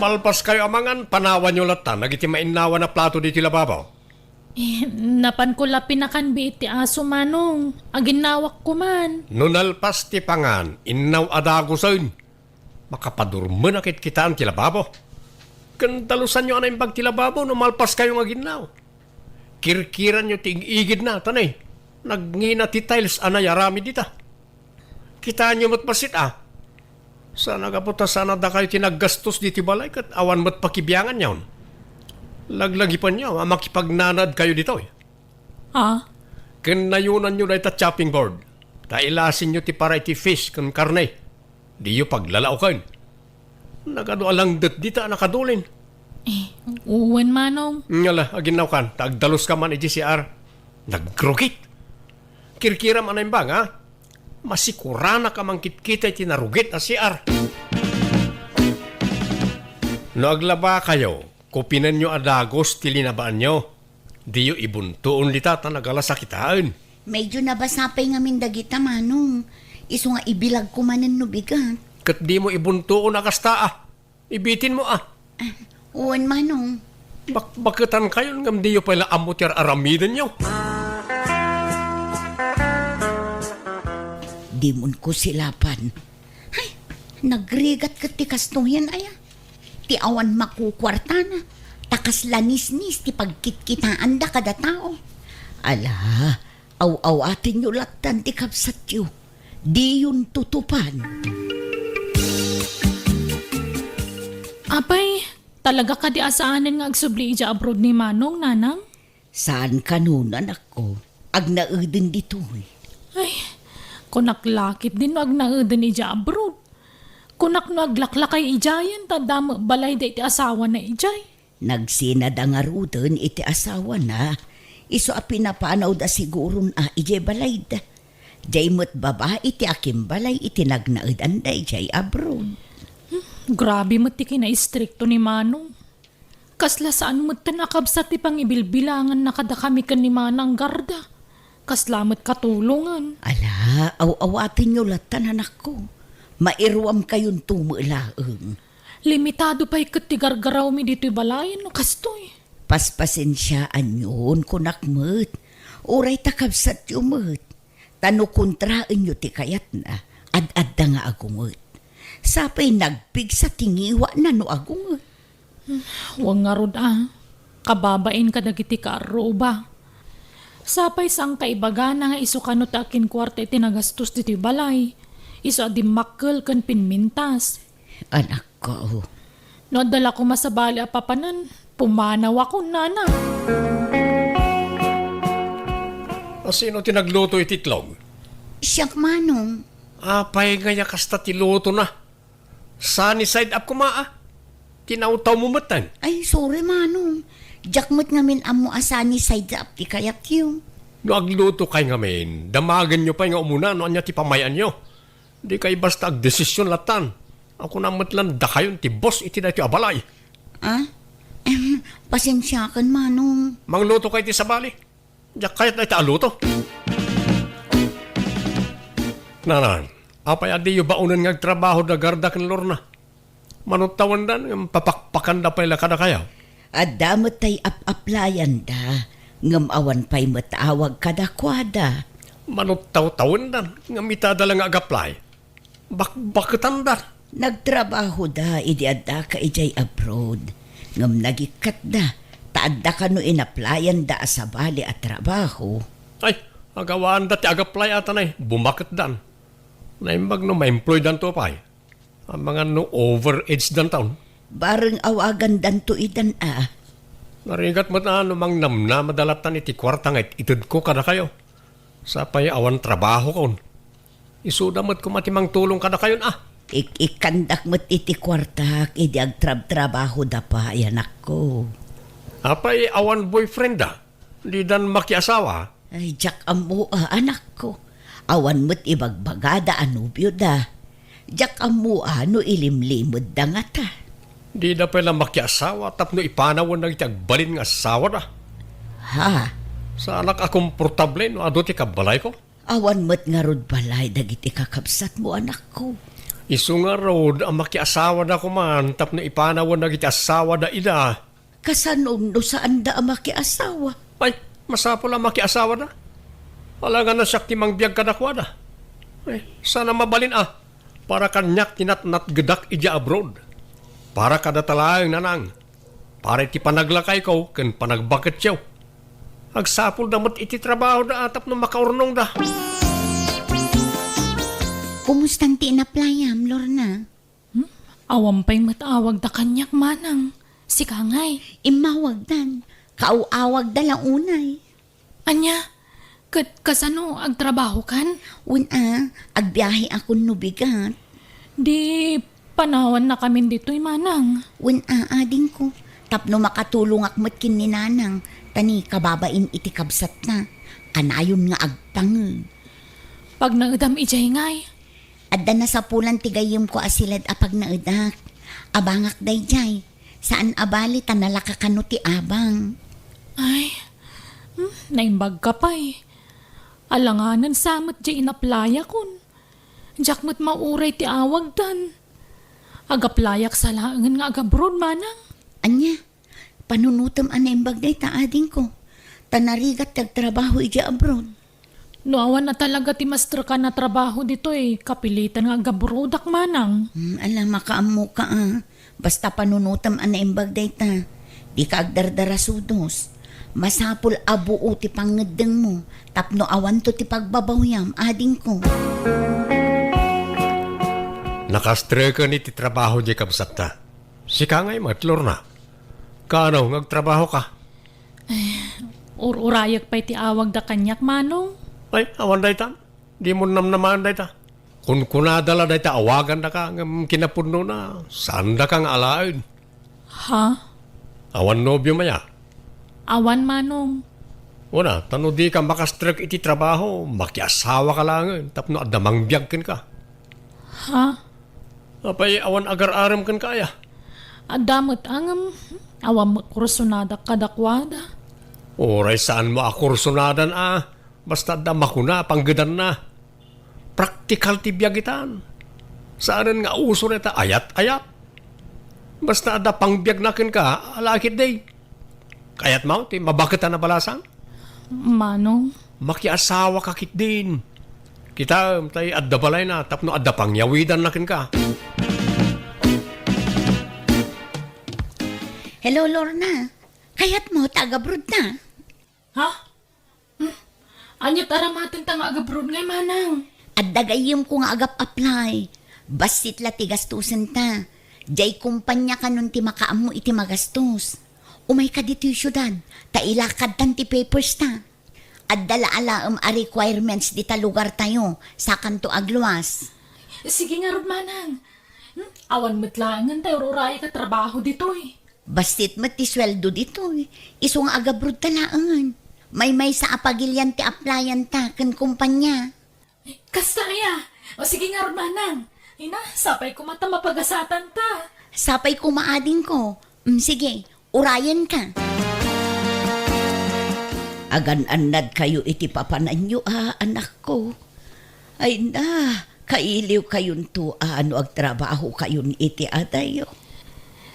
Malpas kayo amangan, panawan nyo lata, nagiti mainawa na plato di tilababaw. Napan ko la pinakanbi iti aso manong. Aginawak ko man. Nunalpas ti pangan, inaw adago saun. Makapadurman akit kitaan tilababaw. Kantalusan nyo anay bag tilababaw, no malpas kayo nga ginaw. Kirkiran nyo tig-igid na, tanay. Nagngina ti tiles anay arami dita. Kitaan nyo matpasit Sana kaputa sana da kayo tinaggastos di tibalay kat awan mat pakibiyangan yawn. Laglagipan nyo, makipagnanad kayo dito Ha? Kinayunan nyo na ita chopping board. Tailasin nyo ti para iti fish kan karne. Di yung paglalao kayo. Nagado alang dita nakadulin. Uwan manong. Ngala, aginaw kan, tagdalos ka man iti CR. Nagkrukit. Kirkiram anay bang Masikurana ka mang kitkita iti narugit a CR. No aglaba kayo, kupinan nyo adagos tilinabaan nyo. Di yung ibuntuon lita ta nagalasakitaan. Medyo nabasapay nga min dagita manong. Iso nga ibilag ko manan no bigat. Kat di mo ibuntuon na kasta Ibitin mo Uwan manong. Bakatan kayo ngam di yo pala amot yar aramidan nyo. Di mun ko silapan. Ay, nagrigat ka ti kastuyan aya. Ti awan makukwarta na. Takas lanis-nis ti pagkitkitaan da kada tao. Ala, aw-awatin nyo latan ti kapsat yu. Di yun tutupan. Apay, talaga ka di asaanan nga agsubli ija abroad ni Manong, nanang? Saan kanunan ako? Ag naudin dito eh. Ay, kunak lakit din no ag naudin ija abroad. Kunak no aglaklakay ijayan, tadama balay da iti asawa na ijay. Nagsinad ang arudon iti asawa na. Iso a pinapanaw da siguro na ije balay da. Jay mo't baba iti akim balay iti nagnaud anday jay abroad. Grabe mo ti kina-istrikto ni Manong. Kasla saan mo tanakabsat ti pang ibilbilangan na kada kami kan ni Manang garda. Kasla mo't katulungan. Ala, aw-awatin nyo latan anak ko. Mairuam kayon tumulaang. Limitado pa'y katigargaraw mi dito'y balayan no kastoy. Paspasensyaan yun kunakmet. Uray takabsat yumot. Tano kontraan nyo ti kayat na. Ad-ad da nga agungot. Sapay nagpig sa tingiwa na no agungot. Huwag nga rod kababain ka dagiti ka aruba. Sapay sang kaibaga na nga iso kano takin kwarta iti nagastos dito'y balay. Iso adi makkel kan pinmintas. Anak ko. No dala ko masabali a papanan, pumanaw ako nana. Sino tinagluto ititlog? Siyak Manong. Apay ngaya kasta tiluto na. Sunny side up kumaa. Tinautaw mo matan. Ay, sorry Manong. Jakmut ngamin amo asani side up ti kayat yung. No agluto kay ngamin, damagan nyo pa nga umuna no anya ti pamayan nyo. Di kay basta agdesisyon latan. Ako na matlan da kayon ti boss iti na ti abalay. Ah? Pasensyakan Manong. Mangluto kay ti sabali. Diyak kayat na iti aluto. Nanan, apay adi yung baunan nga trabaho da garda kan Lorna. Manutawan dan, yung papakpakan da pala kada kayaw. At damot tay ap-aplayan da. Ngamawan pa'y matawag kadakwada. Manutaw-tawan dan, nga mitadala nga agaplay. Bakbakatan dan. Nagtrabaho da, idi adda ka ijay abroad. Ngam nagikat da, taadda ka no inaplayan da sa bali at trabaho. Ay, agawaan da ti agaplay ata na bumakit dan. Naimbag no ma-employ dan to pa'y. Ang mga no over-age dan taon. Bareng awagan dan to idan Narigat mo na mang namna madalatan iti kwarta nga itid ko kada kayo. Sa pa'y awan trabaho kon. Isudamat ko matimang tulong kada kayon Ikandak mo't iti kwartak, idi agtrab-trabaho da pa, anak ko. Apay awan boyfriend da. Di dan makiasawa. Ay, jak amu, anak ko. Awan mo't ibagbagada anubyo da. Jak amu, no ilimlimod da nga ta. Di da pala makiasawa tapno ipanawan na itagbalin nga asawa da. Ha? Sa anak akomportable no ado ti kabalay ko. Awan mo't nga rod balay, dagiti kakabsat mo, anak ko. Isu nga road ang makiasawa da kuman tapno ipanawan na iti asawa da ida. Kasanom no saan da makiasawa? Ay, masapo lang makiasawa da. Wala nga na siyak timang biyag kadakwada. Ay, sana mabalin para kanyak tinatnat gedak ija abroad. Para kada talayang nanang. Para iti panaglakay ko, ken panagbakit siyaw. Agsapol damot iti trabaho da atap no makaurnong da. Kumustang ti inaplayam, Lorna? Awam pa'y matawag da kanyak Manang. Si Kangay. Imawag dan. Kauawag da lang unay. Anya, kasano agtrabaho kan? Agbiyahe ako nubigat. Di panawan na kami dito'y Manang. Ading ko. Tapno makatulong akmat kin ni Nanang. Tani kababain iti kabsat na. Kanayon nga agtangag. Pag naudam ijay ngay. Adda na sa pulan tigayim ko asilad apag naudak. Abangak dayjay. Saan abali tanalaka kano ti abang. Ay, naimbag ka pa Alanganan samot di inaplaya kun. Jakmat mauray ti awag dan. Agaplayak sa laangan nga agabroad Manang. Anya, panunutam anay bagay ta ading ko. Tanarigat tagtrabaho ija abroad. No awan na talaga ti master ka na trabaho dito kapilitan nga gabrudak manang. Alam makaamo ka Basta panunutam anay bagay ta. Di ka agdardarasudos. Masapul abuo ti pangedeng mo. Tapno awan to ti pagbabawyam ading ko. Nakastre ka ni ti trabaho di kabsata. Sika nga'y matlor na. Kano, ngagtrabaho ka? Urayak pa'y ti awag da kanyak manong. Ay, awan day ta. Di mo namnaman day ta. Kung kunadala day ta, awagan na ka. Kinapuno na. Saan da kang alain? Ha? Awan nobyo maya. Awan manong. Una, tano di ka makastrek iti trabaho. Makiasawa ka lang. Tapno adamang biyag ka. Ha? Apay, awan agar-aram kan kaya. Adamot angam. Awan kursunada kadakwada. Oray, saan mo akursunadan Basta damak ko na, panggadan na. Praktikal ti biyagitan. Saan nga uso na ta, ayat-ayat. Basta ada pangbiag nakin ka, alakit day. Kayat mo, ti mabakita na balasang. Manong. Makiasawa ka kit din. Kita, tay adda balay na, tapno adda pangyawidan nakin ka. Hello, Lorna. Kayat mo, taga-abroad na. Ha? Anyat aramatin ta nga agabrod ngay manang. At dagayim ko nga agap-apply. Basit la ti gastusan ta. Jay kumpanya ka nun ti makaam mo iti magastos. Umay ka dito yung syudad. Tailakad tan ti papers ta. At dala-ala a requirements dita lugar tayo. Sa kanto agluwas. Sige nga rod manang. Awan matlangan tayo ruraya ka trabaho dito Basit mati sweldo dito. Iso nga agabrod talaan. May sa apagilyan ti applyan ta ken kumpanya. Kastaya. O sige nga rod manang. Ina, sapay ko mata mapagasatan ta. Sapay kumaading ko. Sige, urayan ka. Agan-anad kayo iti papanan nyo, anak ko. Ay na, kailiw kayon to, ano agtrabaho kayon iti adayo.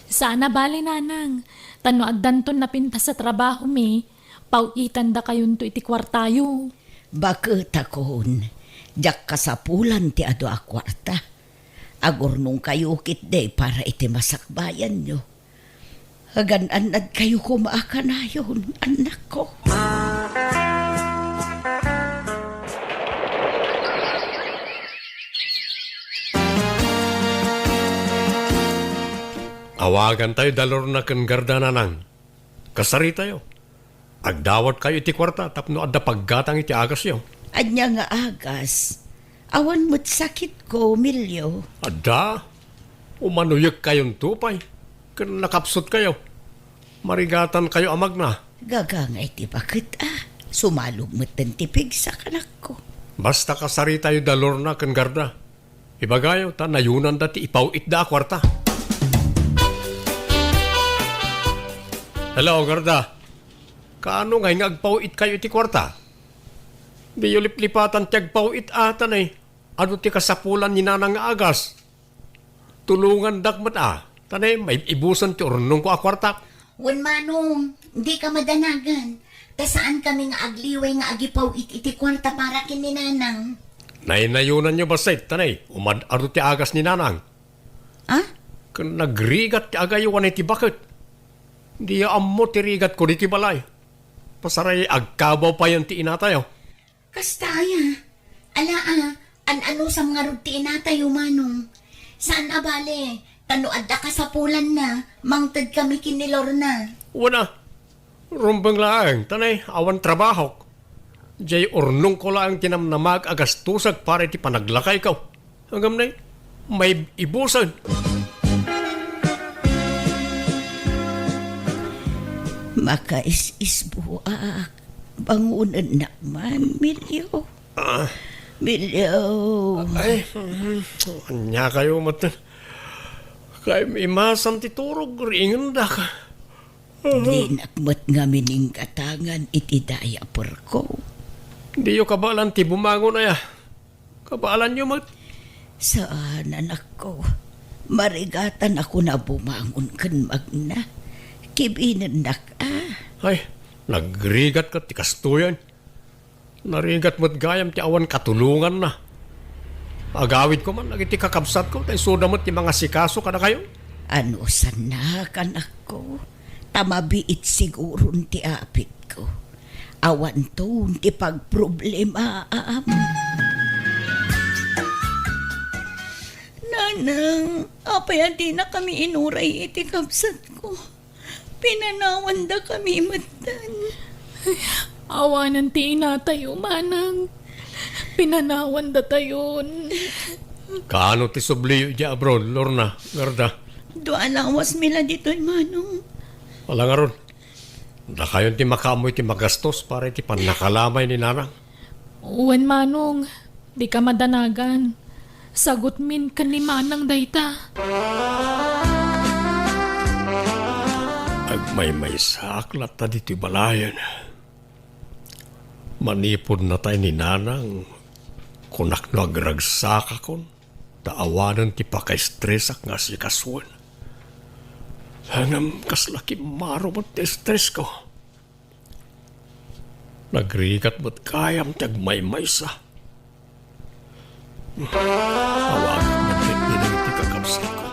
Sana bali nanang. Tano agdanton na pinta sa trabaho mi. Pauitan da kayon to iti kwartayo. Bakit akon, jak kasapulan ti ado a kwarta. Agurnong kayo kit de para iti masakbayan nyo. Agan-anad kayo kumaaka na yun, anak ko. Awagan tayo dalor na kan garda nanang. Kasari tayo. Agdawat kayo iti kwarta, tapno adda paggatang iti agas yo. Anya nga agas, awan mo't sakit ko, Milyo. Adda, umanuyag kayong tupay. Kan nakapsot kayo. Marigatan kayo amag na. Gagangay ti bakit sumalog mo't tipig sa kanak ko. Basta kasari tayo dalor na kan garda. Ibagayo, ta nayunan dati ipawit da kwarta. Hello, garda. Kaano ngay ngagpawit kayo iti kwarta? Di yung liplipatan tiyag pawit atan Ano ti kasapulan ni nanang agas? Tulungan dakmat Tanay, may ibusan ti ornong ko akwartak. Wan manong, hindi ka madanagan. Ta saan kami nga agliway nga agipawit iti kwarta para kininanang? Nainayunan nyo basay, tanay, umad-aro ti agas ni nanang. Ha? Kung nagrigat ti agayuan iti bakit? Di ammo ti rigat ko di ti balay. Pasaray agkabaw pa yan ti inatayo. Kastaya. Ala ano sa mga rugti inatayo manong. Saan abale? Tano adda ka sa pulan na. Mangtad kami kinilor na. Wala. Rumbang laang, tanay, awan trabaho. Jay ornong ko laang tinamnamag agastusag para iti panaglakay ko. Hanggang na may ibusan. Makais-is buak. Bangunan naman, Milyo. Milyo. Ay, anya kayo mata. Kaya imasam ti turog, ringan da ka. Di nakmat nga mining katangan iti daya por ko. Di yung kabalan ti bumangon na ya. Kabalan nyo mat. Saan anak ko? Marigatan ako na bumangon kan magna. Kibinan nak, Ay, nagrigat ka ti kastuyan. Narigat mo't gayam ti awan katulungan na. Agawid ko man, nagiti kakabsat ko, tayo suda mo't ti mga sikaso ka na kayo. Ano sana kanak ko? Tamabiit siguro ti apit ko. Awan to ti pagproblema Nanang, apayan di na kami inuray iti kapsat ko. Pinanawan da kami matan. Awanan ti ina tayo, manang. Pinanawan da tayon. Kaano ti subliyo di abroad, Lorna, Garda? Dualawas mila dito'y manong. Wala nga ron. Na kayon ti makamoy ti magastos para ti panakalamay ni nanang. Uwan, manong. Di ka madanagan. Sagot min kan ni manang dayta. Agmay saklat ta dito balayan. Manipod na tayo ni nanang. Kunak no agragsaka kon. Taawanan ti paka-stressak nga si kaswan. Hangam kaslaki maro mo't ti stress ko. Nagrikat mo't kayam ti agmay sa. Awagan mo't tinang ti kakabsat ko.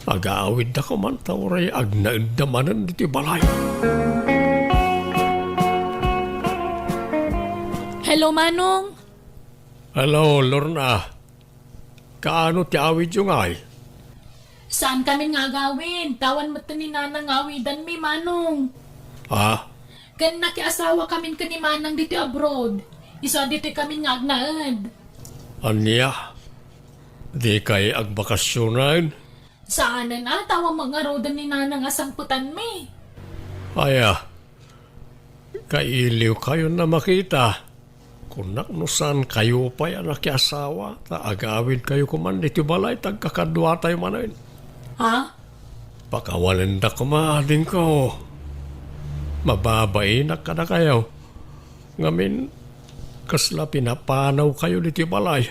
Agaawid na ko man tawray agnaindamanan diti balay. Hello, manong. Hello, Lorna. Kaano ti awid yung ay? Saan kami nga gawin? Tawan mo ni nanang awidan mi, manong. Ha? Kan nakiasawa kami ka ni manang dito abroad. Isa dito kami nga agnaad. Anya? Di kay agbakasyonan? Saanan tawa mga rodan ni nanang asangputan mi. Aya. Kailiw kayo na makita. Kunak no saan kayo pa yan nakiasawa. Taagawin kayo kuman dito balay. Tagkakadwa tayo manin. Ha? Pakawalan da kumading ko. Mababay na ka na kayo. Ngamin, kasla pinapanaw kayo dito balay.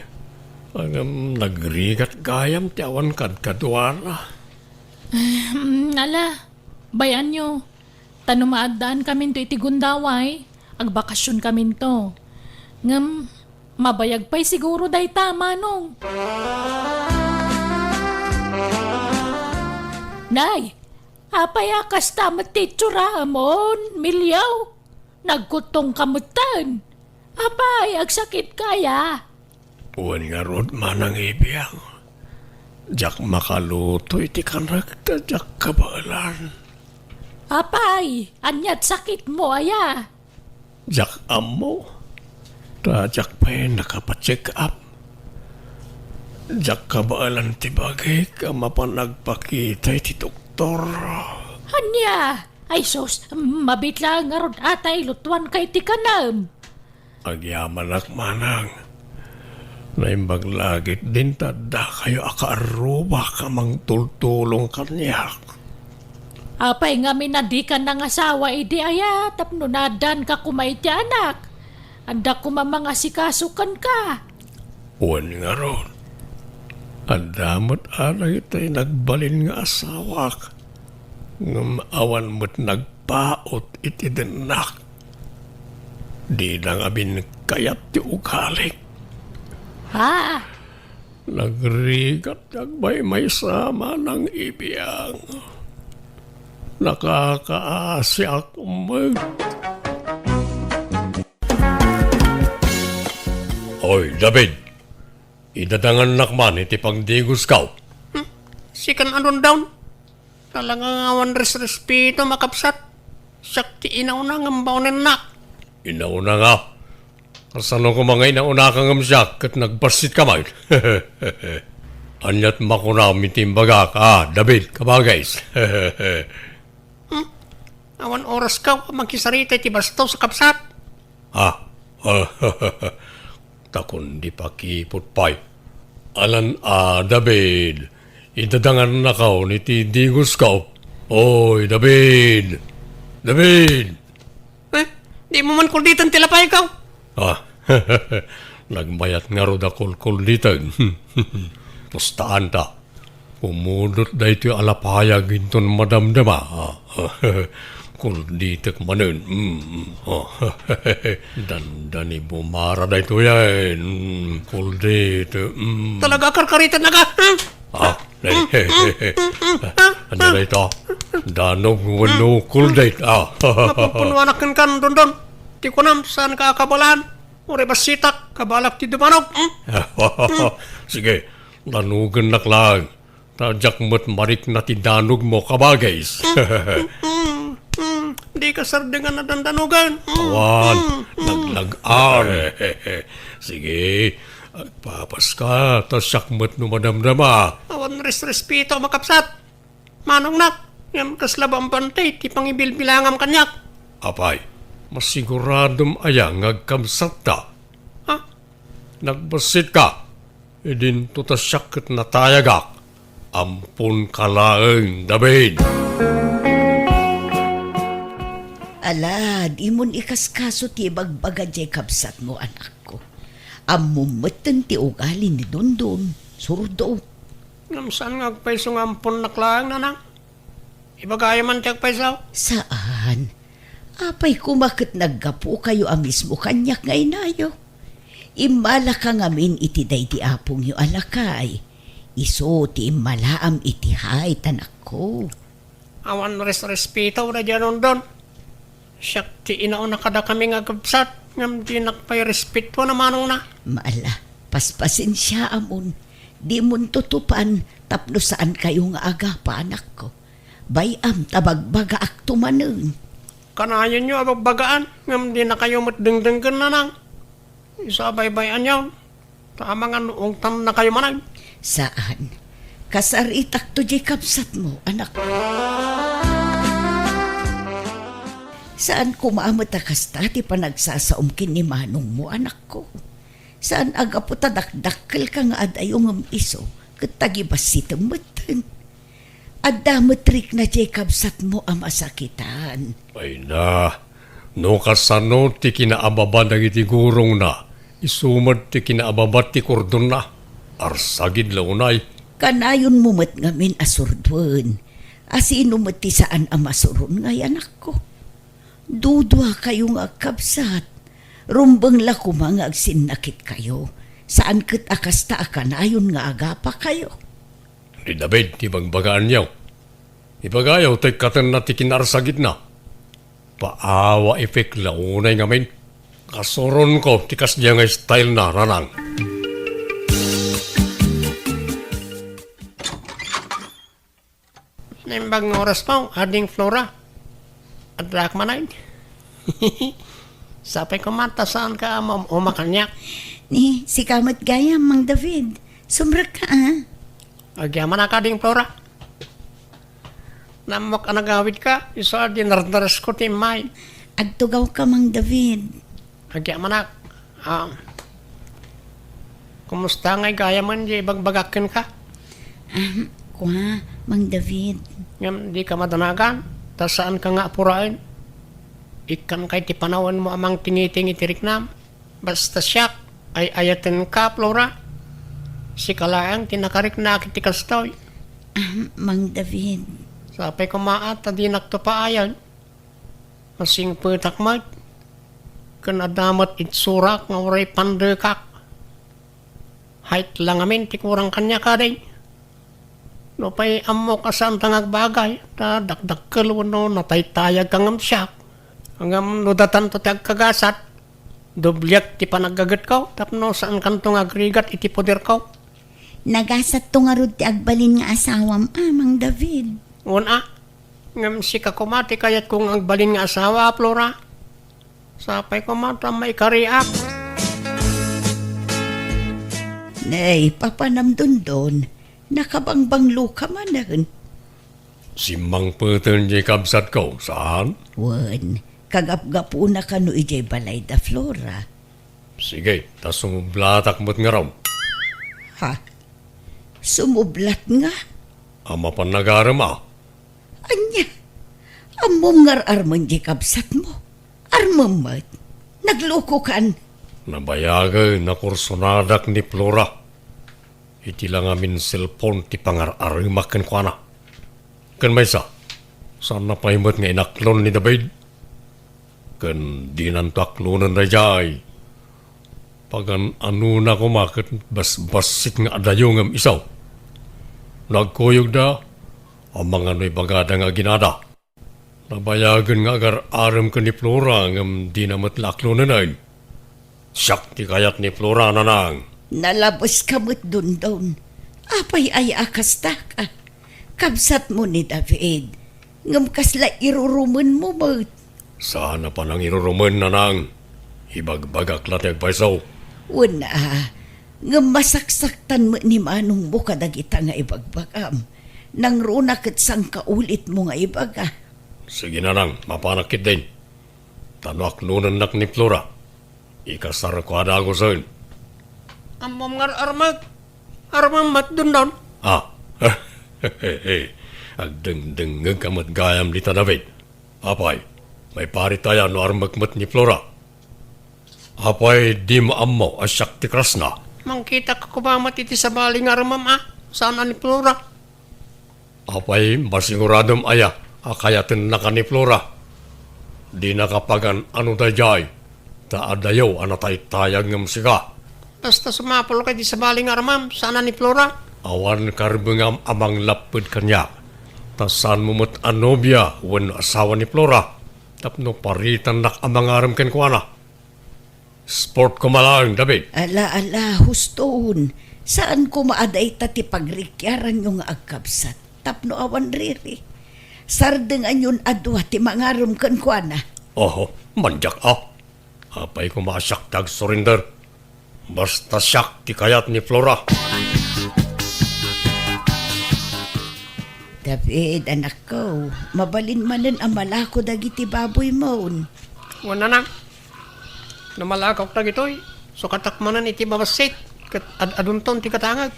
Nagrigat gayam tiawan kad kadwara. Nala, bayan nyo. Tanumaadaan kami to iti gundaway. Agbakasyon kami to. Ngam, mabayag pa'y siguro day tama nung. Nay, apayakas tamat titsura amon, milyaw. Nagkutong kamutan. Apay, agsakit kaya. Uwan nga rod manang ibiyang. Jak makaluto iti kanagta jak kabalan. Apay, anyat sakit mo aya. Jak amo. Jak pa'y nakapacheck up. Jak kabalan ti bagay ka mapanagpakita iti doktor. Anya, ay sus, mabitla nga rod atay lutuan kay ti kanam. Agyaman ak manang. Naimbag lagit din tada kayo akaaruba ka mang tultulong kanyak. Apay nga minadi ka ng asawa idi aya, tapno nadan ka kumay ti anak. Anda ko mamang asikasukan ka. Uwan nga ron. Andamot anay itay nagbalin nga asawak. Ngam awan mo't nagpaot iti denak. Di nang abin kayat ti ukalik. Ha? Nagrigat may sama ng ibiyang. Nakakaasyak mag. Oy, David. Idadangan nakman iti pangdigos kaw. Sikan anon down. Talagang awan respeto makapsat. Siyak ti inaw na ngambawin nak. Inauna nga. Kasano ko mga inauna kang amsyak at nagbasit kamay. Anyat makunami timbaga ka, David, kabagays. Awan oras ka magkisarita ti basto sa kapsat. Takon di pa kipot pa'y. Alan David. Idadangan na kao ni ti digos kao. Oy, David. David. Di mo man kulditan tilapay ikaw. Nagmayat nga ro da kulkulitan. Mustaan ta. Pumunot da ito alapayag inton madamdama. Kulditek manen. Dandani bumara da ito yan. Kuldite. Talaga karkaritan na ka? Ano na ito? Danog wano kuldite. Mapupunuanakan kan dondon. Ti ko nam saan ka akabalaan. Uri basitak, kabalak ti dumanog. Sige, danugan nak lang. Tajak mo't marik na ti danog mo kabagays. Di ka sardengan na dandanugan. Awan, naglagaan. Sige, papas ka, tasyak mo't numadamdama. Awan respeto makapsat. Manong nak, yan kaslabang bantay, ti pangibilbilangam kanyak. Apay, masiguradom ayang agkamsat ta. Ha? Nagbasit ka, idin to tasyak na tayagak. Ampun kalaeng David. Ala, di mon ikaskaso ti bagbaga jay kabsat mo, anak ko. Amumatan ti ugali ni Dondon. Surdo. Ngam saan nga agpaiso nga ampun naklaang nanang? Ibagaya man ti agpaisaw? Saan? Apay kumakit naggapo kayo ang mismo kanyak nga inayo. Imala ka ngamin iti day ti apong yu alakay. Iso ti imalaam iti hay tanak ko. Awan respeto na dyan doon. Siyak ti inaon na kada kami nga gabsat. Ngam di nakpay respeto na manong na. Maala, paspasin siya amon. Di mon tutupan tapno saan kayo nga aga pa anak ko. Bayam tabagbaga ak tumanen. Kanayan nyo abagbagaan. Ngam di na kayo matdengdenggan na nang. Isabay-bayan yun. Tama nga noong tam na kayo manag. Saan? Kasaritak to jay kapsat mo, anak. Saan kumaamot kasta ti panagsasaumkin ni manong mo, anak ko? Saan aga po tadakdakkel ka nga adayong iso katagibas si temetan? Adametrik na jay kapsat mo ang masakitan. Ay na, no kasano ti kinaababa iti gurong na. Isumad ti kinaababat ti kordon na. Arsagid launay. Kanayon mo mat ngamin asurdwan. Asino mat ti saan ang masurun ngay anak ko. Dudwa kayo nga kapsat. Rumbang la kumanga agsinakit kayo. Saan kat akasta akanayon nga agapa kayo. Di David, ti bagbagaan yaw. Ibagayaw tay katan na ti kinarsagid na. Paawa efek launay ngamin. Kasuron ko ti kasya nga style na ranang. Naimbag nga oras mo, ading Flora. At rak manay. Sapay ko mata saan ka umakanyak. Ni, si kamat gaya, Mang David. Sumrag ka, ah. Agyaman na ka ding Flora. Namok anagawid ka, isa di nardaras ko timay. Agtugaw ka, Mang David. Agyaman na. Kumusta ngay gaya man, di bagbagakin ka? Kwa, Mang David. Ngam di ka madanagan, ta saan ka nga apurain? Ikan kay ti panawan mo amang tiniting itirik nam. Basta siyak, ay ayatin ka, Flora. Si kalayang tinakarik na akit ti kastoy. Mang David. Sapay ko maat, di nagtupaayan. Masing putak mag. Kanadamat itsurak nga uray pandekak. Height lang amin, ti kurang kanya ka day. No pa'y amo ka saan tangag bagay. Ta dakdakkel wano nataytayag kang amsyak. Hanggang nudatan to ti agkagasat. Dublyak ti panagagat ko. Tapno saan kantong agrigat iti poder ko. Nagasat to nga rod ti agbalin nga asawam, Mang David. Una, ngam si kakumati kayat kong agbalin nga asawa, Flora. Sapay ko mata may kariak. Nay, papanam Dondon. Nakabangbanglo ka manan. Si Mang Peten jay kabsat ko, saan? Wan, kagapgapo na ka no ijay balay da Flora. Sige, tas sumublatak mo't nga raw. Ha? Sumublat nga? Ama pa nagarama. Anya? Amom ngar arman di kabsat mo. Armamat. Nagloko kan. Nabayagay na kursonadak ni Flora. iti lang amin cellphone ti pangar-arimak ken kuana. Ken maysa, saan na pahimot nga inaklon ni David? Ken di nanto aklonan na jay. Pagan ano na kumakit bas-basit nga adayo ngam isaw. Nagkuyog da, ang mga no'y bagada nga ginada. Nabayagan nga agar aram ka ni Flora ngam di namat laklonan ay. Siyak ti kayat ni Flora nanang. Nalabos ka mo't dun. Apay ay akastak ah. Kabsat mo ni David. Ngam kasla iruruman mo mo't. Sana pa nang iruruman nanang. Ibagbagak latag paisaw. Una, nga masaksaktan mo ni manong mo kadagita nga ibagbagam. Nang runak at sang kaulit mo nga ibaga. Sige nanang, mapanakit din. Tanuak nunan nak ni Flora. Ikasar ko ada ako sa'yo. Amom nga armag mat dun doon. Ah, agdeng-deng kamat gayam ni David. Apay, may pari tayo no armagmat ni Flora. Apay, di maammo asyak ti krasna. Mangkita ka kumamat iti sa baling armam Saan ni Flora? Apay, masiguradom aya, akayatin na ka ni Flora. Di nakapagan ano dayay, taadayaw anatay tayag ng sika. Basta sumapol ka di sa baling armam. Saan ni Flora? Awan karbengam amang lapid kanya. Tasan mumut anobya, wen asawa ni Flora. Tapno paritan nak amang aram ken kuana. Sport ko malang, David. Ala, huston. Saan ko maaday tati pagrikyaran yung agkabsat? Tapno awan riri. Sardeng anyon adwa ti mangarum kan kuana. Oho, manjak Apay ko maasyak tag surrender. Basta syak ti kayat ni Flora. David, anak ko, mabalin manen ang malako dagiti baboy mo. Wala na. Namalakaw tag ito'y. So katakmanan iti babasit. Kat adunton ti katangag.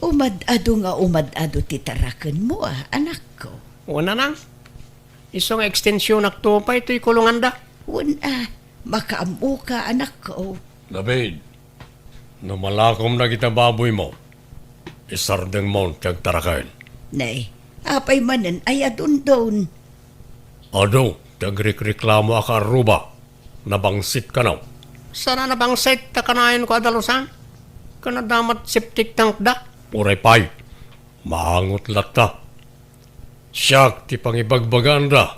Umad-ado ti taraken mo anak ko. Wala na. Isong ekstensyon nakto pa ito'y kulungan da. Wala, makaamu ka anak ko. David, namalakom na kita baboy mo. Isardeng mo tiyag tarakain. Nay, apay manen ay adundon. Ado, tiyag reklamo aka aruba. Nabangsit ka na. Sana na bang set ta kanayon ko adalusan? Kanadamat septic tank da. Uray pay, mahangot lata. Siyak ti pangibagbagaan da.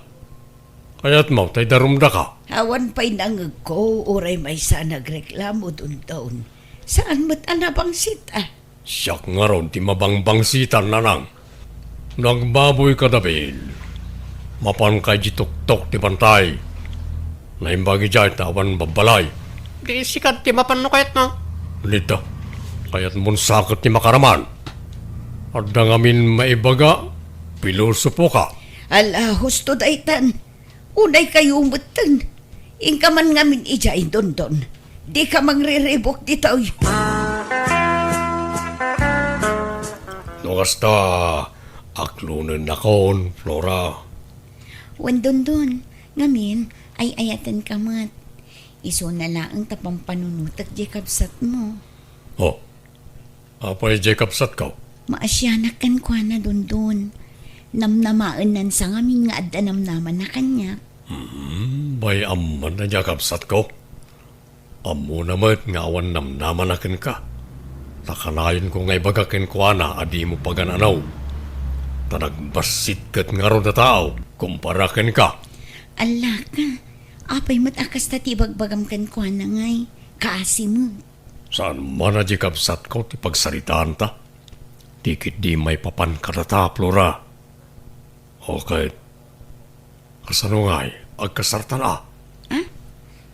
Kaya't mo, tay darumda ka. Awan pa'y nangag ko, uray may sa nagreklamo dundon. Saan mo't anabang sita? Siyak nga ron, ti mabangbangsitan na nang. Nagbaboy ka, David. Mapan kay jitok-tok ti bantay. Naimbagi dyan, tawan babalay. Di sikat ti mapan no kayat mo. Lita, kaya't mun sakit ti makaraman. At ngamin maibaga, pilosopo ka. Ala, husto daytan. Unay kayo umutan. Ingka man ngamin ijay dundon. Di ka mangre-rebok dito. Nungasta, aklunan na kon, Flora. Wandon ngamin ay ayatan ka mat. Iso na laang tapang panunutak di kabsat mo. Oh, apay Jacob sat ka. Maasyanak kan kwa na dundon. Namnamaan nan sa ngamin nga adda namnaman na kanya. Bay amman na Jacob sat ko. Amo naman nga awan namnaman akin ka. Takanayon ko ngay bagakin ko na adi mo pagananaw. Tanagbasit kat nga ro na tao, kumparakin ka. Ala ka, apay matakas ta tibagbagam kan kwa na ngay. Kaasi mo. Saan man na Jacob sat ko ti pagsaritaan ta? Dikit di may papan katata, Flora. Okay. Kasano ngay, agkasartan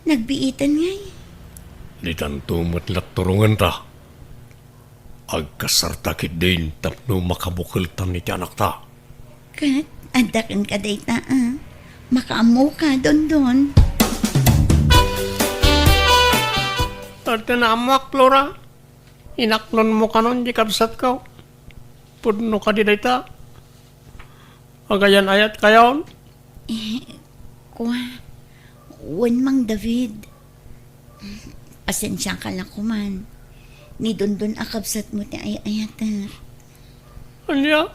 Nagbiitan ngay. Di tantumot lat turungan ta. Agkasartakit din tapno makabukiltan ni ti anak ta. Kat, adakan ka dayta Makaamu ka dondon. At tinamak, Flora. Inaklon mo ka nun, di kabsat ka. Pudno ka di dayta. Agayan ayat kayon. Kwa, wan mang David. Pasensya ka lang kuman. Ni Dondon akabsat mo ti ayatar. Anya?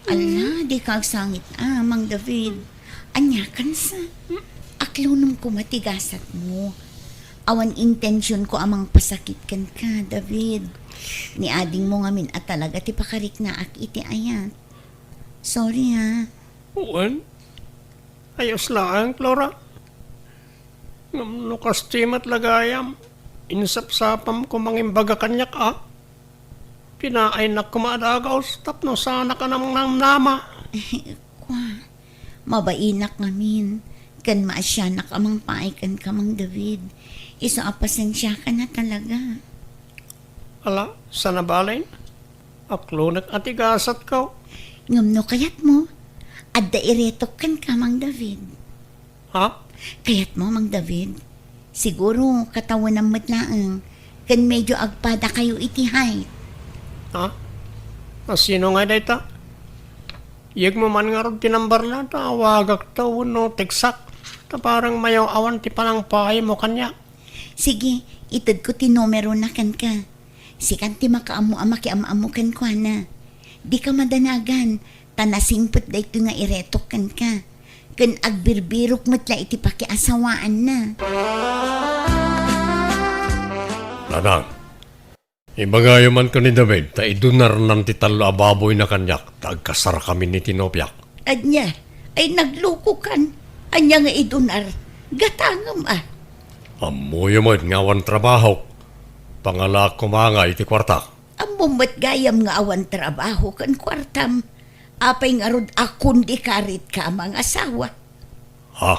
Ala, di kag sangit Mang David. Anya kan sa aklunong ko matigasat mo. Awan intensyon ko amang pasakit kan ka, David. Ni ading mo ngamin at talaga ti pakarik na ak iti ayat. Sorry ha. Uwan? Ayos lang, Flora. Ngam kastimat lagayam. Insap-sapam ko mangimbaga kanyak Pinaay na kumadagaws tapno sana ka namang nama. Kwa, mabainak ngamin. Kan maasyanak amang paaikan ka, Mang David. Isa apasensya ka na talaga. Ala, sana balay? Aklo nag-atigasat ka. Ngamno kayat mo. Adda iretok kan ka, Mang David. Ha? Kayat mo, Mang David. Siguro katawan ng matlaang. Kan medyo agpada kayo iti height. Ha? Sino nga dayta? Yag mo man nga rin tinambar na, tawagak ta, no, teksak. Ta parang mayaw awan ti palang pahay mo kanya. Sige, itad ko ti numero na kan ka. Si kan ti makaamu ama ki ama kan ko na. Di ka madanagan, tanasingpot da ito nga iretok kan ka. Kan agbirbirok matla iti pakiasawaan na. Nanang, ibagayo man ko ni David, ta idunar ng titalo ababoy na kanyak, tagkasara kami ni Tinopyak. Anya, ay nagluko kan. Anya nga idunar. Gatangam Amoy mo ngawan trabaho, pangala kumanga iti kwarta. Amumat gayam nga awan trabaho kan kwartam. Apay nga rod akon di karit ka mga asawa. Ha?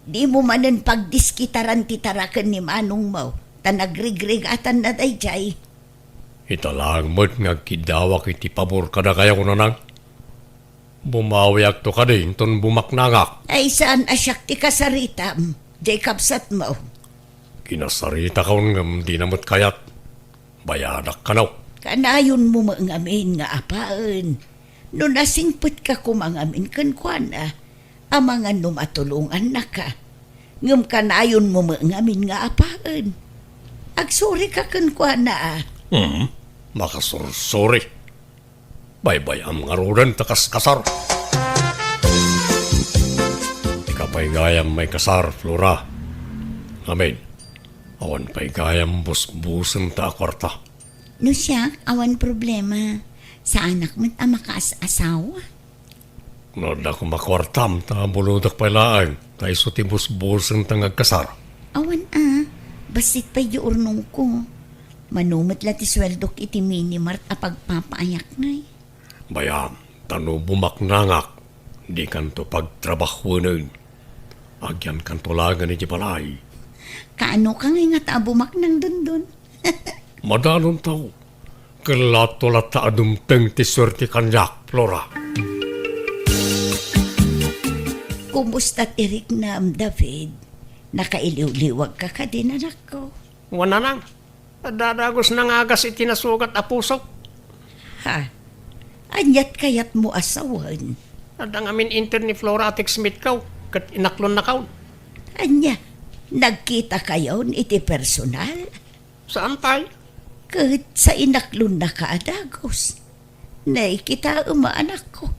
Di mo manan pagdiskitaran titarakan ni Manong mo. Tanagrigrig atan na dayjay. Italang mo't nga kidawak iti pabor kada kaya ko nanang. Bumawiak to ka din, ton bumaknangak. Ay saan asyak ti kasaritam. Jacob sat mo. Kinasarita ka nga di namot kayat. Bayadak ka na. Kanayon mo mangamin nga apaan. No nasingput ka kumangamin kan kuana. Amangan no matulungan na ka. Ngam kanayon mo mangamin nga apaan. Agsuri ka kan kuana Makasorsori. Baybay ang ngarudan takas kasar. Ikapay gayam may kasar, Flora. Amen. Awan pay gayam busbusan ta kwarta. No siya, awan problema. Sa anak mo't makaas-asawa. Noda ko makwartam ta buludak pay laang. Tayo suti busbusan ta ngagkasar. Awan basit pa urnong ko. Manumot lati sweldok iti minimart a pagpapaayak ngay. Bayam, tano bumaknangak. Di kanto pagtrabaho nun. Agyan kanto lagan iti balay. Kaano ka ngay nga taabumak ng dundun? Madalong tao. Kalatolat ta adumteng ti swerte kanyak, Flora. Kumusta tirik na David? Nakailiw-liwag ka ka din anak ko. Wana nang. Dadagos na ngagas iti nasugat a pusok. Ha? Anyat kayat mo asawan. Adang amin inter ni Flora at Smith kaw. Kat inaklon na kaw. Anya, nagkita kayo iti personal? Saan tayo? Kahit sa inaklon na kaadagos. Naikita anak ko.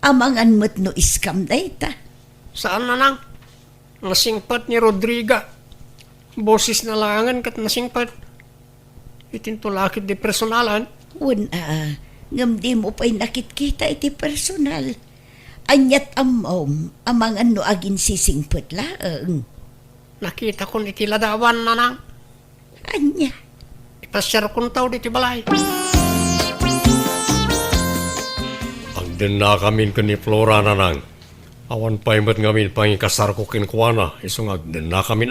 Amangan mo't no iskam dayta. Saan na nang? Nasingpat ni Rodriga. Boses na langan kat nasingpat. Itintulakit di personalan. Wala, ngam di mo pa'y nakitkita iti personal. Anyat amom, amangan no agin sisingput laang. Nakita ko iti ladawan na nang. Anya, Ipasyar kong tao diti balay. Ang din na kami ka ni Flora na nang. Awan pa imat ngamin pangikasar ko kinkwana. Isungag din na kami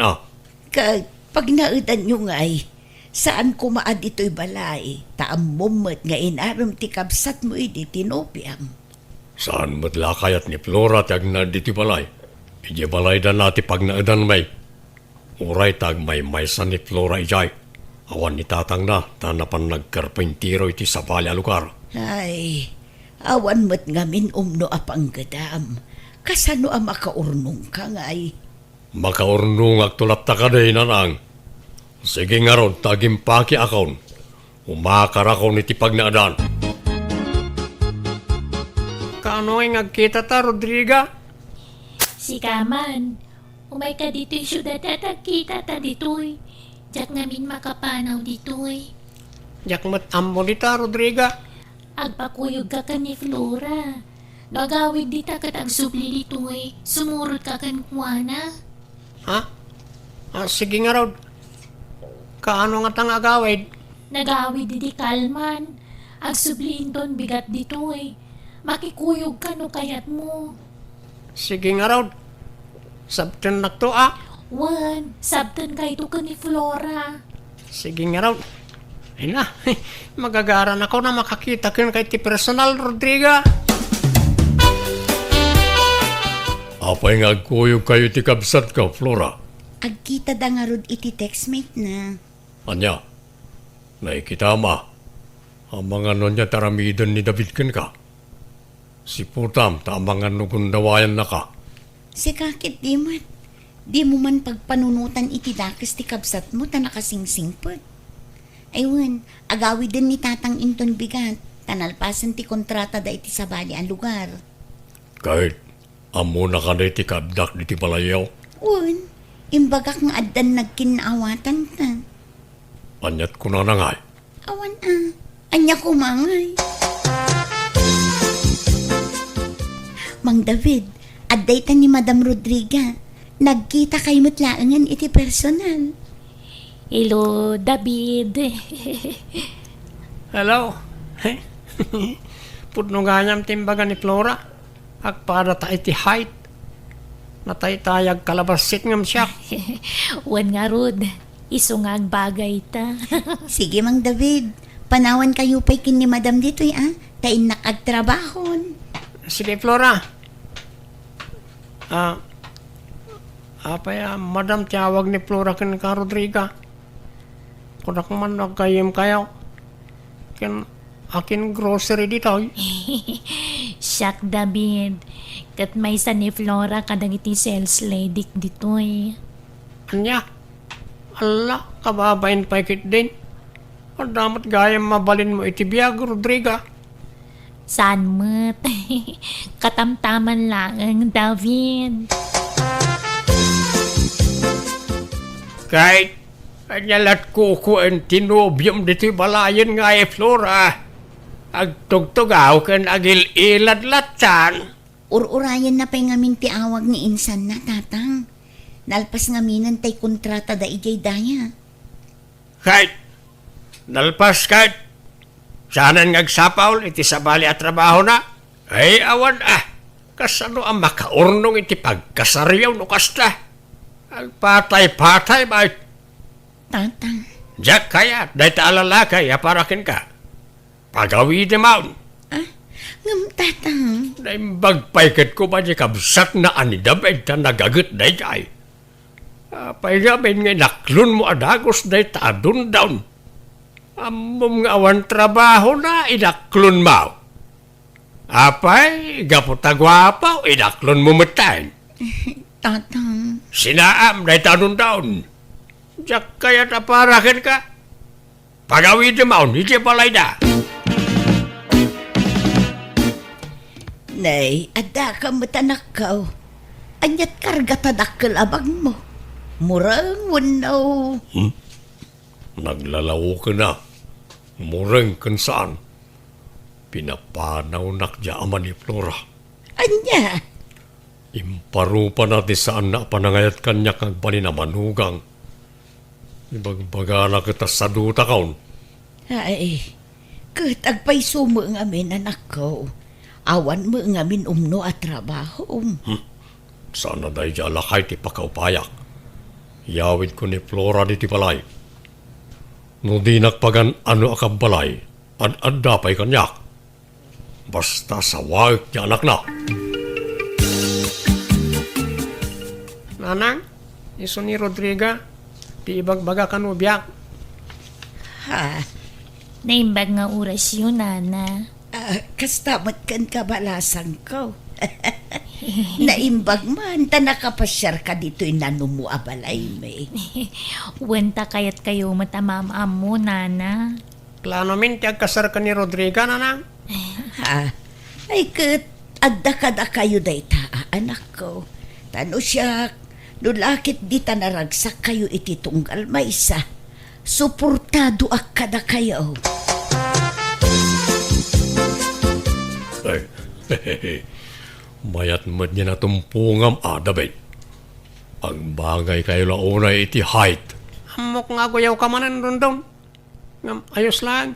pag naudan nyo nga'y, saan kumaad ito'y balay, taamumot nga inaram ti kabsat mo iti tinopyam. Saan mo't lakayat ni Flora tag na diti balay. Iji balay dan nati pag naadan may. Uray tag may maysan ni Flora ijay. Awan ni tatang na, tanapan nagkarpintiro iti sa balya lugar. Ay, awan mo't ngamin umno apang gadam. Kasano ang makaurnong ka nga'y? Makaurnong agtulat ta ka day nanang. Sige nga ron, tagimpaki akon. Umakar ako ni tipag na adan. Kaano ay ngagkita ta, Rodriga? Si Kaman, umay ka dito'y syudad at nagkita ta dito'y. Diyak ngamin makapanaw dito'y. Jak mat ammo dita, Rodriga. Agpakuyog ka ka ni Flora. Nagawid dita kat agsubli dito'y. Sumurot ka kan kuwana. Ha? Sige nga, Rod. Kaano nga tang agawid? Nagawid di Kalman. Agsubliin ton bigat dito'y. Makikuyog ka no kayat mo. Sige nga, Rod. Sabtan na to, Wan, sabtan ka ito ka ni Flora. Sige nga, Rod. Ay na, magagaran ako na makakita ko kay ti personal, Rodriga. Apay nga agkuyog kayo ti kabsat ka, Flora. Agkita da nga rod iti textmate na. Anya, nakikita ma, ang mga nonya taramidon ni David ken ka. Si Putam, tamang nugundawayan na ka. Si kakit di mo man pagpanunutan iti dakis ti kabsat mo ta nakasingsingpot. Aywan, agawi din ni tatang inton bigat, tanalpasan ti kontrata da iti sabali ang lugar. Kahit, amo na ka na iti kabdak di ti palayaw. Un, imbagak nga addan nagkinaawatan ta. Anyat ko na nangay. Awan anya kumangay. Mang David, adday ta ni Madam Rodriga. Nagkita kay mutlaangan iti personal. Hello, David. Hello. Pudno ganyam timbaga ni Flora. Agpada ta iti height. Natay-tayag kalabasit ngam siya. Wan nga Rod, iso nga ang bagay ta. Sige, Mang David. Panawan kayo pa'y kin ni Madam dito'y tain nakagtrabahon. Sige, Flora. Madam, tiyawag ni Flora kin ka, Rodriga. Kudak man nagkayem kayo. Kin akin grocery dito. Siyak, David. Kat may sa ni Flora kadang iti sales lady dito eh. Anya? Ala, kababain pa ikit din. Damat gayam mabalin mo iti biyag, Rodriga. Saan mo't? Katamtaman lang ang David. Kahit anyalat ko ang tinubyom dito balayan nga Flora. Agtugtugaw kan agil-ilad latan. Ururayan na pa'y ngamin ti awag ni insan na, tatang. Nalpas ngaminan tay kontrata da ijay daya. Kahit nalpas kahit saanan ngagsapaw iti sabali at trabaho na. Ay awan kasano ang makaurnong iti pagkasaryaw no kasta. Agpatay-patay ba? Tatang, Jack kaya dahi ta alalakay aparakin ka. Pagawi di maun. ngam tatang. Dahi bagpaykat ko ba di kabsat na anidabed ta nagagot dahi jay. Paigamin nga naklun mo adagos dahi ta adun daun. Amom nga awan trabaho na inaklun mo. Apay, gapotagwapaw, inaklun mo matayin. Tatang, Sinaam dahi ta adun daun. Jack kaya taparakin ka. Pagawi di maun, hindi palay da. Nay, ada ka matanakaw. Anyat karga tadakkel abang mo. Murang wanaw. Naglalawo ka na. Mureng kan saan. Pinapanaw nakdya ama ni Flora. Anya, Imparu pa natin saan na panangayat kanya kang paninamanugang. Ibagbaga na kita sa duta kaon. ay, katagpay sumo ng amin anak ko. Awan mo ng amin umno at trabaho. Sana dahi dya lakay ti pakaupayak. Yawid ko ni Flora di ti palay. No di nakpagan ano akang balay, ad-adda pa'y kanyak. Basta sa wag niya anak na. Nanang, iso ni Rodriga, di ibagbaga ka no biyak. Ha, Naimbag nga oras yun, Nana. kastamot kan kabalasan ko. Naimbag man, ta nakapasyar ka dito'y nanumu abalay may. Wenta kayat kayo matamamam mo, Nana. Plano min ti agkasar ka ni Rodriga na nang. Ha? Ay, adda-kada kayo dayta, anak ko. Tano siya, nulakit di ta naragsak kayo iti tunggal maysa. Suportado kada kayo. Ay, mayat mo niya na tumpungam adabay. Ang bagay kayo lang unay iti height. Amok nga guyaw ka manan doon. Ayos lang.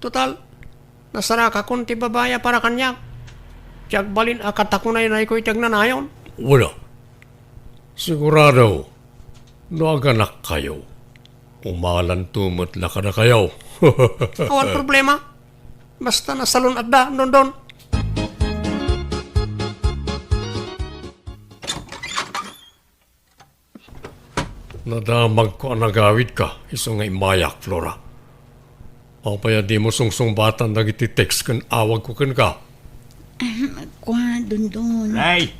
Total, nasara ka kung ti babaya para kanya. Tiyag balin akatakunay na iko'y tiyag nanayon. Wala. Sigurado, naganak kayo. Umalan tumot la ka na kayo. Awan problema. Basta nasalon at da, doon. Nadamag ko ang nagawid ka, iso nga imayak, Flora. Papaya di mo sungsung-batan nagiti-text kan awag ko kan ka. Kwa, dundon. Ay,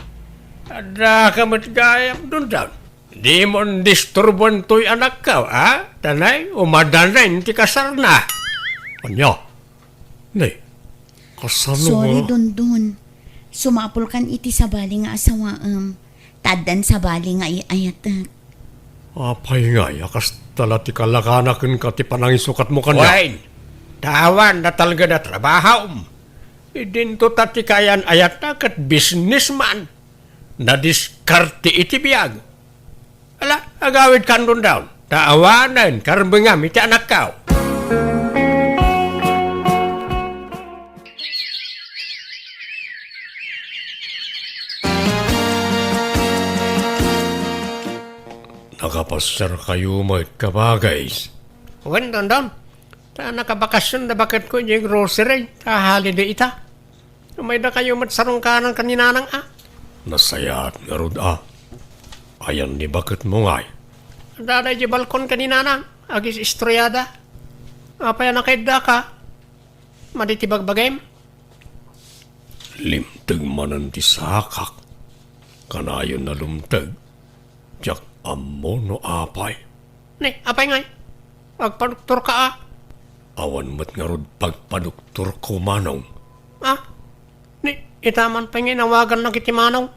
ada ka matgayam doon daw. Di mo disturban to'y anak ka, ha? Tanay, umadanan, ti kasar na. Anya? Nay, kasano Sorry, mo? dundon. Sumapol kan iti sabali nga asawaam. Tadan sabali nga iayatak. Apay nga, yakas tala ti kalakanakin ka ti panangisukat mo kanya. Wain, tawan na talaga na trabaho. Idinto tati kayan ayat na kat businessman. Na diskarte iti biyag. Ala, agawid kan doon daw. Taawanan, karbengam iti anak kao. Nakapasyar kayo mo kabagay. Wen doon. Ta nakabakasyon na bakit ko yung grocery. Ta holiday ita. May na kayo matsarong ka ng kaninanang Nasayat nga rod Ayan ni bakit mo ngay. Daday di balkon kaninanang. Agis istroyada. Apaya na kaida ka. Maditibagbagay. Limtag manan ti sakak. Kanayon na lumtag. Diyak amo no apay. Ni, apay ngay. Pagpaduktor ka Awan mat nga rod pagpaduktor ko manong. Ni, itaman pa nginawagan na kitimanong.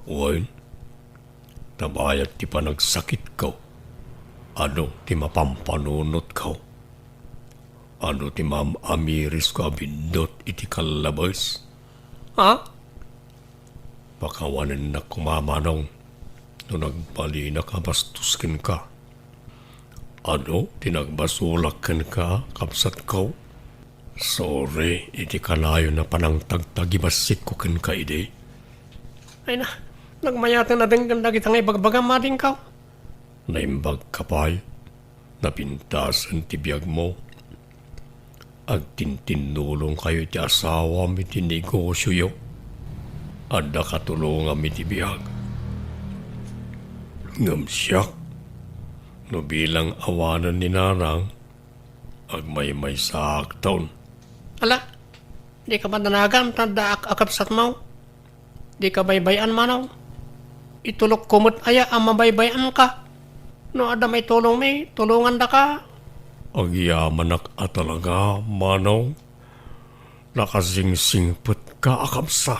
Wain, tabayat ti panagsakit ko. Ano ti mapampanunot ko? Ano ti amiris ko abindot iti kalabas? Pakawanan na kumamanong no nagbali na kabastuskin ka. Ano, tinagbasulakan ka, kapsat ko? Sorry, iti kanayo na panang tagtagibasik ko kan ka ide. Ay na, nagmayatan na din ganda kita ngay bagbagam mading ka. Naimbag ka pa'y, napintasan ti biyag mo. Agtintinulong kayo ti asawa mi ti negosyo yo. Adda katulungan mi ti biyag. Ngamsyak, no bilang awanan ni nanang, agmay-may saktaon. Ala, di ka ba nanagan tanda akapsat mo? Di ka baybayan manaw? Itulok kumot aya ang mabaybayan ka. No ada may tulong may, tulungan da ka. Agyamanak at talaga, manaw. Nakasingsingpet ka akapsa.